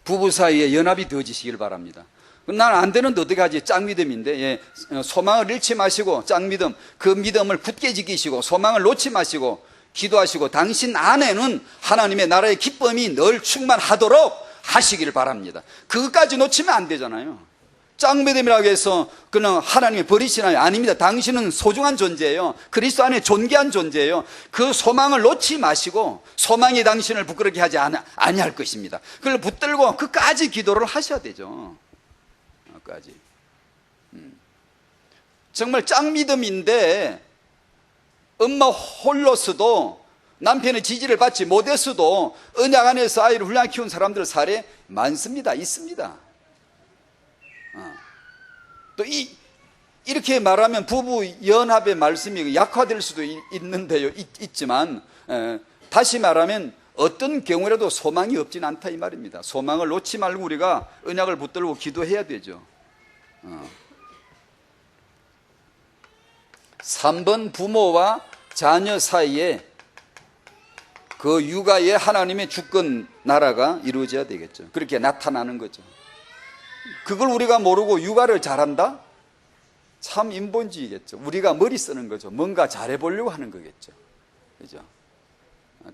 부부 사이에 연합이 되어지시길 바랍니다. 난 안 되는데 어떻게 하지? 짝믿음인데, 소망을 잃지 마시고 짝믿음, 그 믿음을 굳게 지키시고 소망을 놓지 마시고 기도하시고 당신 안에는 하나님의 나라의 기쁨이 늘 충만하도록 하시길 바랍니다. 그것까지 놓치면 안 되잖아요. 짱 믿음이라고 해서 그냥 하나님이 버리시나요? 아닙니다. 당신은 소중한 존재예요. 그리스도 안에 존귀한 존재예요. 그 소망을 놓지 마시고 소망이 당신을 부끄럽게 하지 아니할 것입니다. 그걸 붙들고 끝까지 기도를 하셔야 되죠. 끝까지. 정말 짱 믿음인데 엄마 홀로서도 남편의 지지를 받지 못했어도 언약 안에서 아이를 훌륭하게 키운 사람들 사례 많습니다. 있습니다. 또 이렇게 말하면 부부 연합의 말씀이 약화될 수도 있는데요. 있지만 다시 말하면 어떤 경우라도 소망이 없진 않다 이 말입니다. 소망을 놓지 말고 우리가 언약을 붙들고 기도해야 되죠. 3번 부모와 자녀 사이에 그 육아에 하나님의 주권 나라가 이루어져야 되겠죠. 그렇게 나타나는 거죠. 그걸 우리가 모르고 육아를 잘한다? 참 인본주의겠죠. 우리가 머리 쓰는 거죠. 뭔가 잘해보려고 하는 거겠죠. 그죠?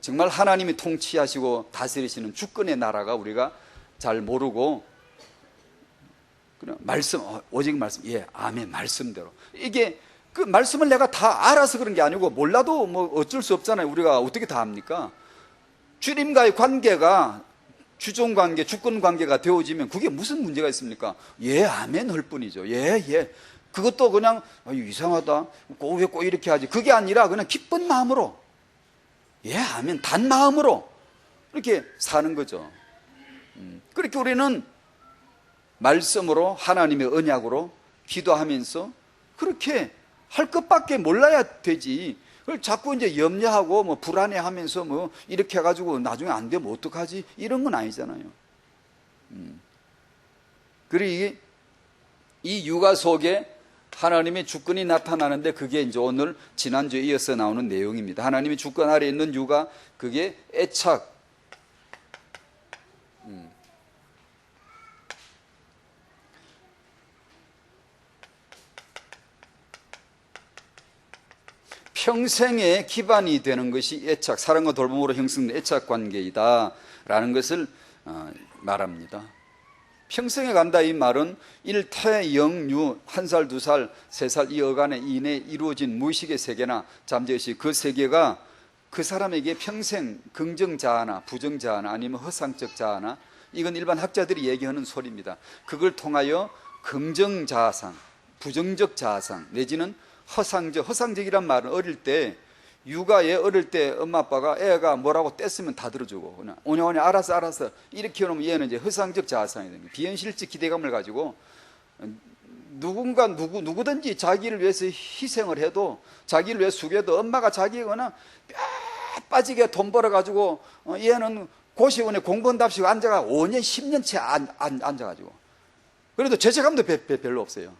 정말 하나님이 통치하시고 다스리시는 주권의 나라가 우리가 잘 모르고 그냥 말씀, 오직 말씀, 예, 아멘, 말씀대로. 이게 그 말씀을 내가 다 알아서 그런 게 아니고 몰라도 뭐 어쩔 수 없잖아요. 우리가 어떻게 다 합니까? 주님과의 관계가 주종관계, 주권관계가 되어지면 그게 무슨 문제가 있습니까? 예, 아멘 할 뿐이죠. 예, 예. 그것도 그냥 이상하다. 왜 꼭 이렇게 하지? 그게 아니라 그냥 기쁜 마음으로 예, 아멘 단 마음으로 이렇게 사는 거죠. 그렇게 우리는 말씀으로 하나님의 언약으로 기도하면서 그렇게 할 것밖에 몰라야 되지. 그걸 자꾸 이제 염려하고 뭐 불안해하면서 뭐 이렇게 해가지고 나중에 안 되면 어떡하지? 이런 건 아니잖아요. 그리고 이 육아 속에 하나님의 주권이 나타나는데 그게 이제 오늘 지난주에 이어서 나오는 내용입니다. 하나님의 주권 아래 있는 육아, 그게 애착. 평생의 기반이 되는 것이 애착, 사랑과 돌봄으로 형성된 애착 관계이다 라는 것을 말합니다. 평생에 간다 이 말은 일태영유 1살, 2살, 3살 이 어간에 이내에 이루어진 무의식의 세계나 잠재의식 그 세계가 그 사람에게 평생 긍정자아나 부정자아나 아니면 허상적 자아나 이건 일반 학자들이 얘기하는 소리입니다. 그걸 통하여 긍정자아상, 부정적 자아상 내지는 허상적이란 말은 어릴 때 육아에 어릴 때 엄마 아빠가 애가 뭐라고 뗐으면 다 들어주고 그냥 오냐오냐 알았어 이렇게 해놓으면 얘는 이제 허상적 자아상이 됩니다. 비현실적 기대감을 가지고 누구든지 자기를 위해서 희생을 해도 자기를 위해 숙여도 엄마가 자기거나 뼈 빠지게 돈 벌어가지고 얘는 고시원에 공부한답시고 앉아가 5년 10년째 앉아가지고 그래도 죄책감도 별로 없어요.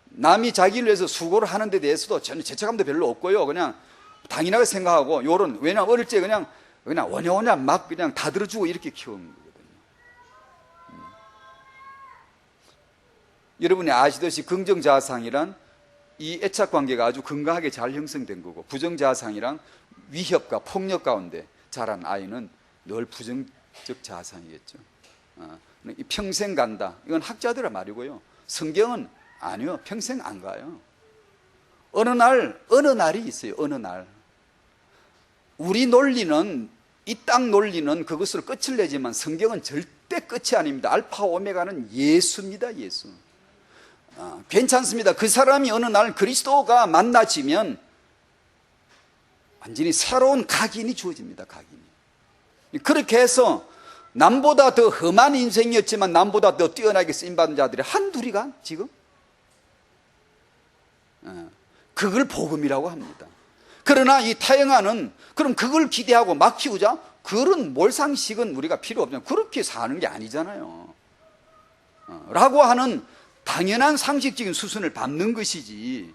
남이 자기를 위해서 수고를 하는 데 대해서도 저는 죄책감도 별로 없고요. 그냥 당연하게 생각하고 요런 왜냐면 어릴 때 그냥 오냐오냐 막 그냥 다 들어주고 이렇게 키우는 거거든요. 여러분이 아시듯이 긍정자아상이란 이 애착관계가 아주 건강하게 잘 형성된 거고 부정자아상이란 위협과 폭력 가운데 자란 아이는 늘 부정적 자아상이겠죠. 평생 간다. 이건 학자들의 말이고요. 성경은 아니요. 평생 안 가요. 어느 날이 있어요. 어느 날. 우리 논리는 이 땅 논리는 그것으로 끝을 내지만 성경은 절대 끝이 아닙니다. 알파 오메가는 예수입니다. 예수. 괜찮습니다. 그 사람이 어느 날 그리스도가 만나지면 완전히 새로운 각인이 주어집니다. 각인이. 그렇게 해서 남보다 더 험한 인생이었지만 남보다 더 뛰어나게 쓰임받은 자들이 한둘이가 지금 그걸 복음이라고 합니다. 그러나 이 타영아는 그럼 그걸 기대하고 막 키우자? 그런 몰상식은 우리가 필요 없잖아요. 그렇게 사는 게 아니잖아요. 라고 하는 당연한 상식적인 수순을 밟는 것이지.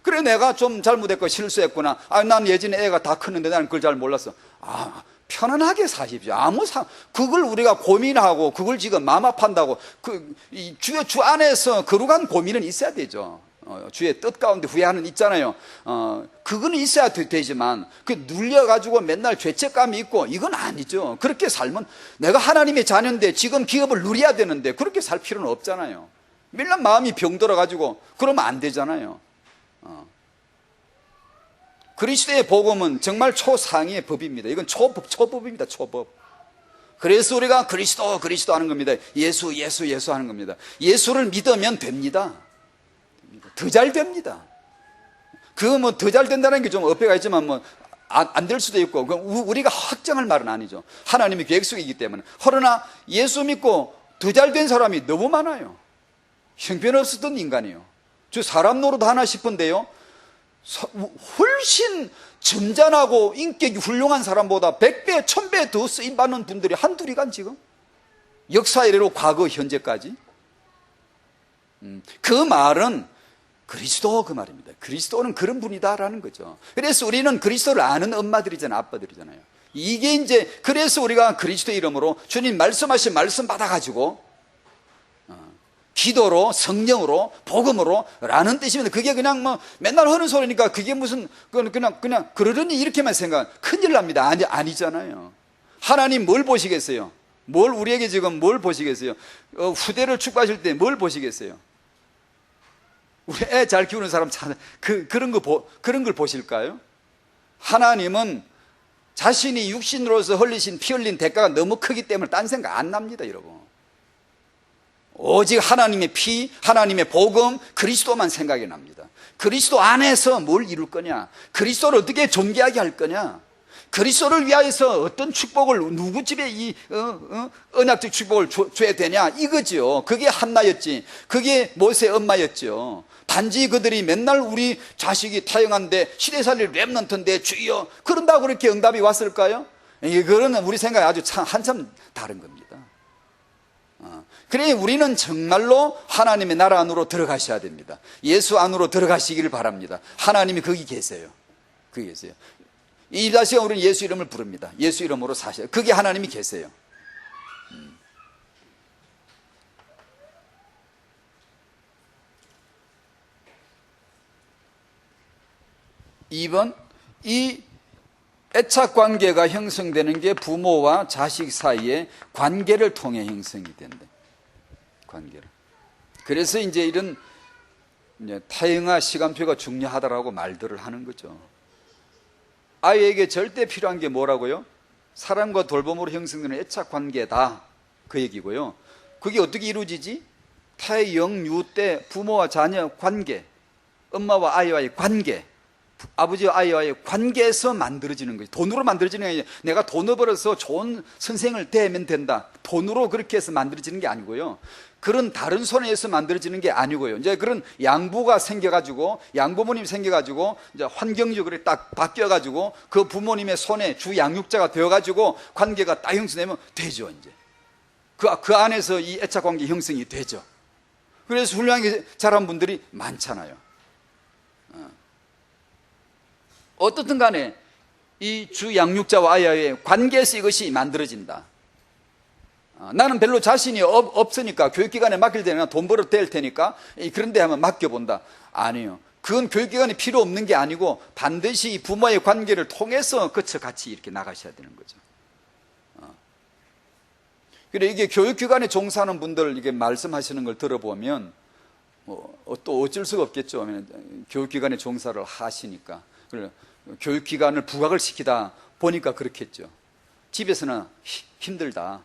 그래 내가 좀 잘못했고 실수했구나. 난 예전에 애가 다 컸는데 나는 그걸 잘 몰랐어. 편안하게 사십시오. 그걸 우리가 고민하고 그걸 지금 마음 아파한다고 주 안에서 거룩한 고민은 있어야 되죠. 주의 뜻 가운데 후회하는 있잖아요. 그거는 있어야 되지만 그 눌려가지고 맨날 죄책감이 있고 이건 아니죠. 그렇게 살면 내가 하나님의 자녀인데 지금 기업을 누려야 되는데 그렇게 살 필요는 없잖아요. 맨날 마음이 병들어가지고 그러면 안 되잖아요. 그리스도의 복음은 정말 초상위의 법입니다. 이건 초법입니다. 초법. 그래서 우리가 그리스도 하는 겁니다. 예수 하는 겁니다. 예수를 믿으면 됩니다. 더 잘 됩니다. 그거 뭐 더 잘 된다는 게 좀 어폐가 있지만 뭐 안 될 수도 있고, 우리가 확정할 말은 아니죠. 하나님의 계획 속이기 때문에. 그러나 예수 믿고 더 잘 된 사람이 너무 많아요. 형편없었던 인간이에요. 저 사람 노릇 하나 싶은데요, 훨씬 점잖하고 인격이 훌륭한 사람보다 100배, 1000배 더 쓰임받는 분들이 한둘이간 지금 역사 이래로 과거, 현재까지. 그 말은 그리스도 그 말입니다. 그리스도는 그런 분이다라는 거죠. 그래서 우리는 그리스도를 아는 엄마들이잖아요. 아빠들이잖아요. 이게 이제 그래서 우리가 그리스도의 이름으로 주님 말씀하신 말씀 받아가지고 기도로, 성령으로, 복음으로 라는 뜻입니다. 그게 그냥 뭐 맨날 하는 소리니까 그게 무슨 그냥 그러려니 이렇게만 생각, 큰일 납니다. 아니잖아요. 하나님 뭘 보시겠어요? 우리에게 지금 뭘 보시겠어요? 후대를 축복하실 때 뭘 보시겠어요? 우리 애 잘 키우는 사람 그런 걸 보실까요? 하나님은 자신이 육신으로서 흘리신 피 흘린 대가가 너무 크기 때문에 딴 생각 안 납니다, 여러분. 오직 하나님의 피, 하나님의 복음, 그리스도만 생각이 납니다. 그리스도 안에서 뭘 이룰 거냐? 그리스도를 어떻게 존귀하게 할 거냐? 그리스도를 위하여서 어떤 축복을, 누구 집에 이 언약적 축복을 줘야 되냐? 이거죠. 그게 한나였지. 그게 모세의 엄마였죠. 단지 그들이 맨날 우리 자식이 타영한데 시대살릴 랩런트인데 주여 그런다고 그렇게 응답이 왔을까요? 그거는 우리 생각이 아주 한참 다른 겁니다. 그래 우리는 정말로 하나님의 나라 안으로 들어가셔야 됩니다. 예수 안으로 들어가시기를 바랍니다. 하나님이 거기 계세요. 거기 계세요. 이 다시가 우리는 예수 이름을 부릅니다. 예수 이름으로 사셔. 그게 하나님이 계세요. 2번, 이 애착 관계가 형성되는 게 부모와 자식 사이의 관계를 통해 형성이 된다. 관계를. 그래서 이제 이런 타영화 시간표가 중요하다라고 말들을 하는 거죠. 아이에게 절대 필요한 게 뭐라고요? 사랑과 돌봄으로 형성되는 애착 관계다. 그 얘기고요. 그게 어떻게 이루어지지? 타영유 때 부모와 자녀 관계, 엄마와 아이와의 관계, 아버지와 아이와의 관계에서 만들어지는 거죠. 돈으로 만들어지는 게 아니라 내가 돈을 벌어서 좋은 선생을 대면 된다. 돈으로 그렇게 해서 만들어지는 게 아니고요. 그런 다른 손에 의해서 만들어지는 게 아니고요. 이제 그런 양부가 생겨가지고, 양부모님이 생겨가지고, 이제 환경적으로 딱 바뀌어가지고, 그 부모님의 손에 주 양육자가 되어가지고, 관계가 딱 형성되면 되죠, 이제. 그 안에서 이 애착 관계 형성이 되죠. 그래서 훌륭하게 자란 분들이 많잖아요. 어떻든 간에 이 주 양육자와 아이와의 관계에서 이것이 만들어진다. 나는 별로 자신이 없으니까 교육기관에 맡길 때는 돈 벌어 될 테니까 그런 데 한번 맡겨본다. 아니요. 그건 교육기관이 필요 없는 게 아니고 반드시 부모의 관계를 통해서 같이 이렇게 나가셔야 되는 거죠. 그래 이게 교육기관에 종사하는 분들 이게 말씀하시는 걸 들어보면 또 어쩔 수가 없겠죠. 교육기관에 종사를 하시니까. 교육기관을 부각을 시키다 보니까 그렇겠죠. 집에서는 힘들다.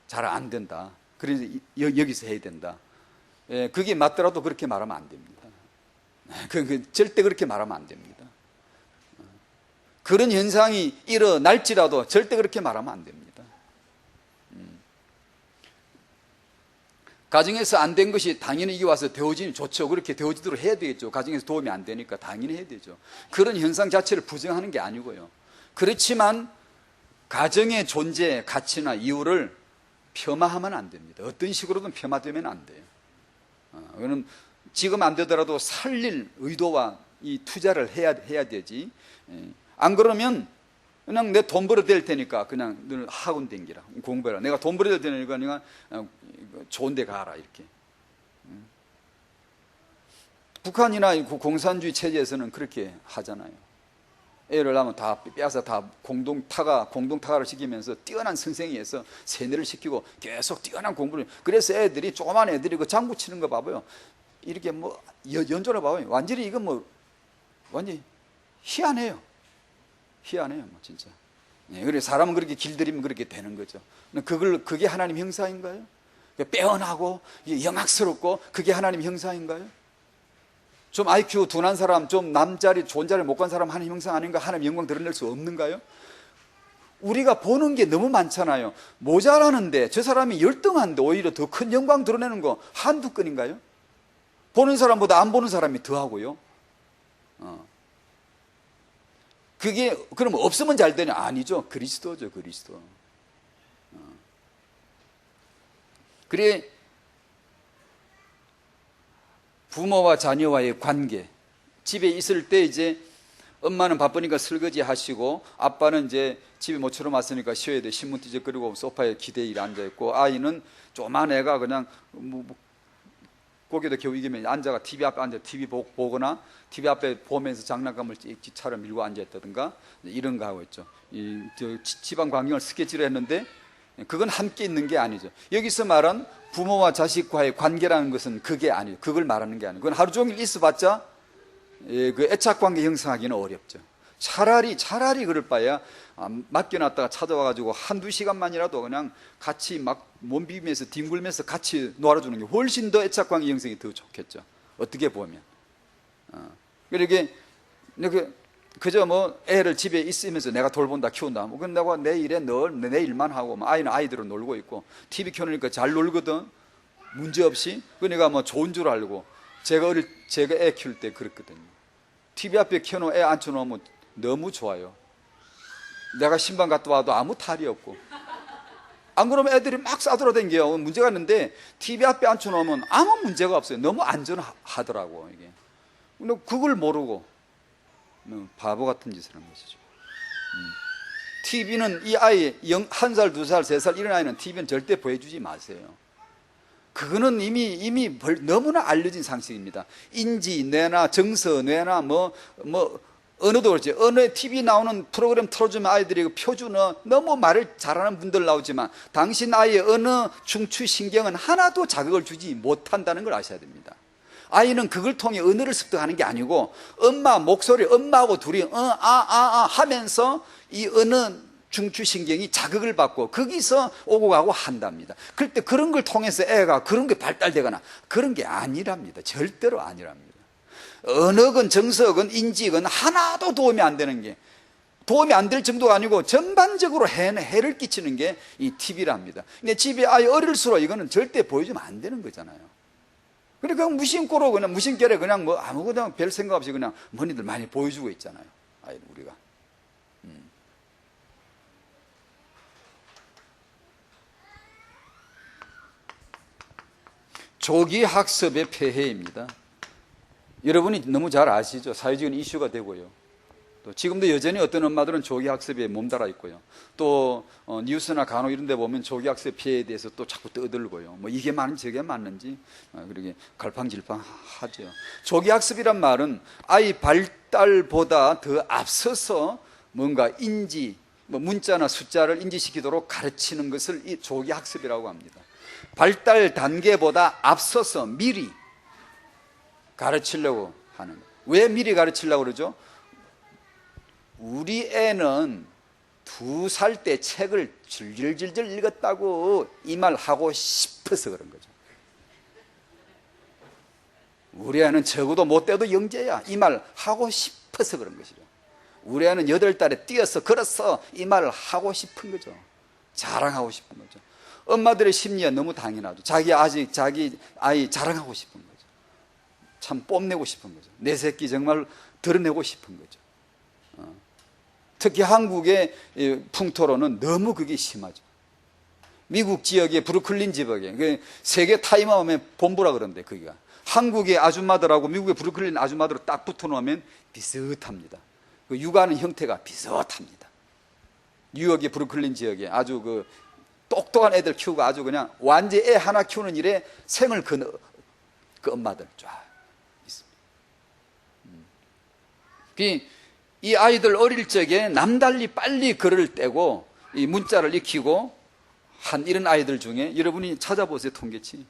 잘 안 된다. 그래서 여기서 해야 된다. 그게 맞더라도 그렇게 말하면 안 됩니다. 절대 그렇게 말하면 안 됩니다. 그런 현상이 일어날지라도 절대 그렇게 말하면 안 됩니다. 가정에서 안 된 것이 당연히 이게 와서 되어지면 좋죠. 그렇게 되어지도록 해야 되겠죠. 가정에서 도움이 안 되니까 당연히 해야 되죠. 그런 현상 자체를 부정하는 게 아니고요. 그렇지만 가정의 존재, 가치나 이유를 폄하하면 안 됩니다. 어떤 식으로든 폄하되면 안 돼요. 그는 지금 안 되더라도 살릴 의도와 이 투자를 해야 되지. 안 그러면 그냥 내 돈 벌어 될 테니까 그냥 늘 학원 댕기라, 공부해라. 내가 돈 벌어 될 테니까 내가 좋은 데 가라 이렇게. 북한이나 공산주의 체제에서는 그렇게 하잖아요. 애를 낳으면 다 빼앗아 다 공동타가를 시키면서 뛰어난 선생이어서 세뇌를 시키고 계속 뛰어난 공부를. 그래서 애들이, 조그만 애들이 그 장구 치는 거 봐봐요. 이렇게 뭐 연주를 봐봐요. 완전히 이건 뭐 완전히 희한해요. 뭐 진짜. 예, 그래 사람은 그렇게 길들이면 그렇게 되는 거죠. 그게 하나님 형상인가요? 빼어나고 영악스럽고 그게 하나님 형상인가요? 좀 IQ 둔한 사람, 좀 남자리 좋은 자리 못 간 사람 하나님 형상 아닌가? 하나님 영광 드러낼 수 없는가요? 우리가 보는 게 너무 많잖아요. 모자라는데 저 사람이 열등한데 오히려 더 큰 영광 드러내는 거 한두 건인가요? 보는 사람보다 안 보는 사람이 더 하고요. 그게 그럼 없으면 잘 되냐? 아니죠. 그리스도죠, 그리스도. 그래 부모와 자녀와의 관계, 집에 있을 때 이제 엄마는 바쁘니까 설거지 하시고 아빠는 이제 집에 모처럼 왔으니까 쉬어야 돼. 신문 뒤적거리고 소파에 기대일 앉아있고, 아이는 조그만 애가 그냥 고개도 겨우 이기면 앉아가 TV 앞에 앉아 TV 보거나 TV 앞에 보면서 장난감을 찍찍 차려 밀고 앉아있다든가 이런 거 하고 있죠. 집안 광경을 스케치를 했는데 그건 함께 있는 게 아니죠. 여기서 말한 부모와 자식과의 관계라는 것은 그게 아니에요. 그걸 말하는 게 아니에요. 그건 하루 종일 있어봤자 그 애착관계 형성하기는 어렵죠. 차라리 그럴 바에야 맡겨놨다가 찾아와가지고 한두 시간만이라도 그냥 같이 막 몸 비비면서 뒹굴면서 같이 놀아주는 게 훨씬 더 애착관계 형성이 더 좋겠죠. 어떻게 보면. 그러게 그저 뭐 애를 집에 있으면서 내가 돌본다 키운다 뭐 그건 내가 내 일에 늘 내 일만 하고, 아이는 아이대로 놀고 있고 TV 켜놓으니까 잘 놀거든 문제없이. 그러니까 뭐 좋은 줄 알고. 제가 애 키울 때 그랬거든요. TV 앞에 켜놓은 애 앉혀놓으면 너무 좋아요. 내가 신방 갔다 와도 아무 탈이 없고. 안 그러면 애들이 막 싸돌아다녀요. 문제가 있는데 TV 앞에 앉혀놓으면 아무 문제가 없어요. 너무 안전하더라고 이게. 근데 그걸 모르고 바보 같은 짓을 한 것이죠. TV는 이 아이 1살, 2살, 3살 이런 아이는 TV는 절대 보여주지 마세요. 그거는 이미 너무나 알려진 상식입니다. 인지 뇌나 정서 뇌나 뭐 언어도 그렇지. 어느 TV 나오는 프로그램 틀어주면 아이들이 표준어 너무 말을 잘하는 분들 나오지만 당신 아이의 언어 중추 신경은 하나도 자극을 주지 못한다는 걸 아셔야 됩니다. 아이는 그걸 통해 언어를 습득하는 게 아니고 엄마 목소리, 엄마하고 둘이 하면서 이 언어 중추신경이 자극을 받고 거기서 오고 가고 한답니다. 그럴 때 그런 걸 통해서 애가 그런 게 발달되거나 그런 게 아니랍니다. 절대로 아니랍니다. 언어건 정서건 인지건 하나도 도움이 안 되는 게, 도움이 안 될 정도가 아니고 전반적으로 해를 끼치는 게 이 TV랍니다. 근데 집에 아이 어릴수록 이거는 절대 보여주면 안 되는 거잖아요. 그러니까 무심코로 그냥 무심결에 그냥 뭐 아무거나 별 생각 없이 그냥 머니들 많이 보여주고 있잖아요. 아이 우리가. 조기 학습의 폐해입니다. 여러분이 너무 잘 아시죠? 사회적인 이슈가 되고요. 또 지금도 여전히 어떤 엄마들은 조기 학습에 몸달아 있고요. 또 뉴스나 간혹 이런 데 보면 조기 학습 피해에 대해서 또 자꾸 떠들고요. 뭐 이게 맞는지 저게 맞는지 그렇게 갈팡질팡하죠. 조기 학습이란 말은 아이 발달보다 더 앞서서 뭔가 인지, 뭐 문자나 숫자를 인지시키도록 가르치는 것을 이 조기 학습이라고 합니다. 발달 단계보다 앞서서 미리 가르치려고 하는 거예요. 왜 미리 가르치려고 그러죠? 우리 애는 2살 때 책을 질질질질 읽었다고 이 말 하고 싶어서 그런 거죠. 우리 애는 적어도 못 돼도 영재야 이 말 하고 싶어서 그런 것이죠. 우리 애는 8달에 뛰어서 걸어서 이 말을 하고 싶은 거죠. 자랑하고 싶은 거죠. 엄마들의 심리가 너무 당연하죠. 자기 아이 자랑하고 싶은 거죠. 참 뽐내고 싶은 거죠. 내 새끼 정말 드러내고 싶은 거죠. 특히 한국의 풍토로는 너무 그게 심하죠. 미국 지역의 브루클린 지역에 세계 타임아웃의 본부라 그러는데 거기가 한국의 아줌마들하고 미국의 브루클린 아줌마들을 딱 붙어놓으면 비슷합니다. 그 육아하는 형태가 비슷합니다. 뉴욕의 브루클린 지역에 아주 그 똑똑한 애들 키우고 아주 그냥 완전 애 하나 키우는 일에 생을 그 엄마들 쫙 있습니다. 이 아이들 어릴 적에 남달리 빨리 글을 떼고 이 문자를 익히고 한 이런 아이들 중에 여러분이 찾아보세요. 통계치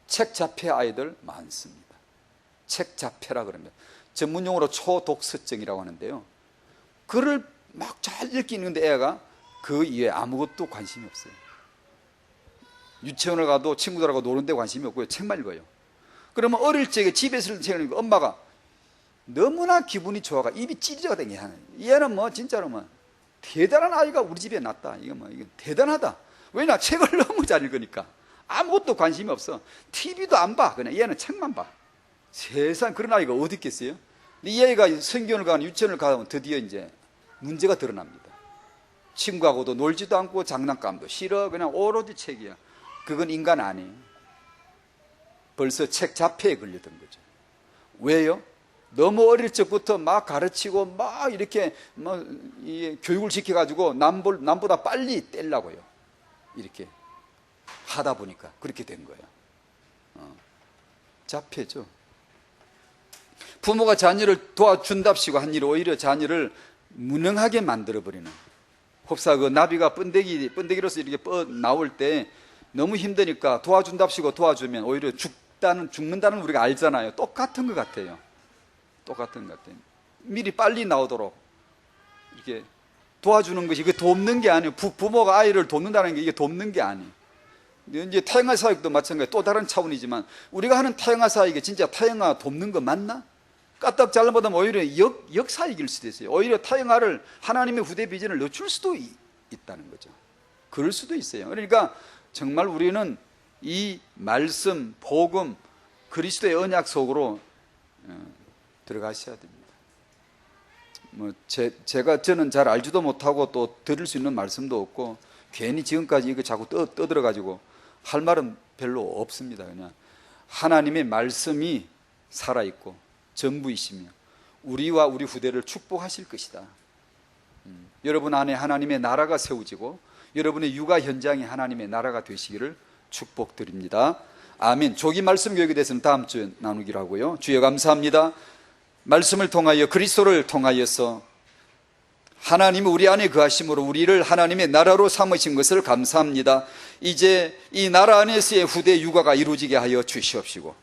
책자폐 아이들 많습니다. 책자폐라 그럽니다. 전문용어로 초독서증이라고 하는데요, 글을 막 잘 읽기는데 애가 그 이외에 아무것도 관심이 없어요. 유치원을 가도 친구들하고 노는 데 관심이 없고요, 책만 읽어요. 그러면 어릴 적에 집에서 읽는 책을 읽고 엄마가 너무나 기분이 좋아가 입이 찢어져가 얘는 뭐 진짜로 뭐 대단한 아이가 우리 집에 났다, 이거 대단하다. 왜냐, 책을 너무 잘 읽으니까. 아무것도 관심이 없어. TV도 안 봐. 그냥 얘는 책만 봐. 세상, 그런 아이가 어디 있겠어요? 이 아이가 성경을 가는 유치원을 가면 드디어 이제 문제가 드러납니다. 친구하고도 놀지도 않고 장난감도 싫어. 그냥 오로지 책이야. 그건 인간 아니에요. 벌써 책 자폐에 걸렸던 거죠. 왜요? 너무 어릴 적부터 막 가르치고 막 이렇게 교육을 시켜가지고 남보다 빨리 떼려고요. 이렇게 하다 보니까 그렇게 된 거예요. 자폐죠. 부모가 자녀를 도와준답시고 한 일은 오히려 자녀를 무능하게 만들어버리는. 혹사 그 나비가 번데기로서 이렇게 나올 때 너무 힘드니까 도와준답시고 도와주면 오히려 죽는다는 우리가 알잖아요. 똑같은 것 같아요. 똑같은 것 같아요. 미리 빨리 나오도록 이렇게 도와주는 것이, 이게 돕는 게 아니에요. 부모가 아이를 돕는다는 게 이게 돕는 게 아니에요. 이제 태영아 사역도 마찬가지예요. 또 다른 차원이지만 우리가 하는 태영아 사역이 진짜 태영아 돕는 거 맞나? 까딱 잘못하면 오히려 역사이길 수도 있어요. 오히려 태영아를 하나님의 후대 비전을 늦출 수도 있다는 거죠. 그럴 수도 있어요. 그러니까 정말 우리는 이 말씀, 복음, 그리스도의 언약 속으로 들어가셔야 됩니다. 저는 잘 알지도 못하고 또 들을 수 있는 말씀도 없고 괜히 지금까지 이거 자꾸 떠들어가지고 할 말은 별로 없습니다. 그냥 하나님의 말씀이 살아있고 전부이시며 우리와 우리 후대를 축복하실 것이다. 여러분 안에 하나님의 나라가 세워지고 여러분의 육아 현장이 하나님의 나라가 되시기를 축복드립니다. 아멘. 조기 말씀 교육에 대해서는 다음 주에 나누기로 하고요. 주여 감사합니다. 말씀을 통하여 그리스도를 통하여서 하나님이 우리 안에 거하심으로 우리를 하나님의 나라로 삼으신 것을 감사합니다. 이제 이 나라 안에서의 후대 육아가 이루어지게 하여 주시옵시고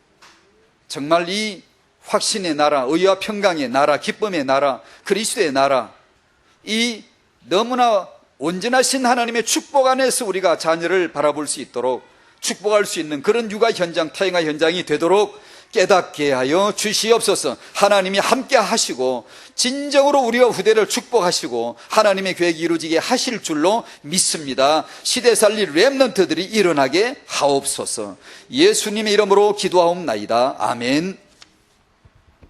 정말 이 확신의 나라, 의와 평강의 나라, 기쁨의 나라, 그리스도의 나라, 이 너무나 온전하신 하나님의 축복 안에서 우리가 자녀를 바라볼 수 있도록 축복할 수 있는 그런 육아 현장, 태영아 현장이 되도록 깨닫게 하여 주시옵소서. 하나님이 함께 하시고 진정으로 우리와 후대를 축복하시고 하나님의 계획이 이루어지게 하실 줄로 믿습니다. 시대 살릴 렘넌트들이 일어나게 하옵소서. 예수님의 이름으로 기도하옵나이다. 아멘.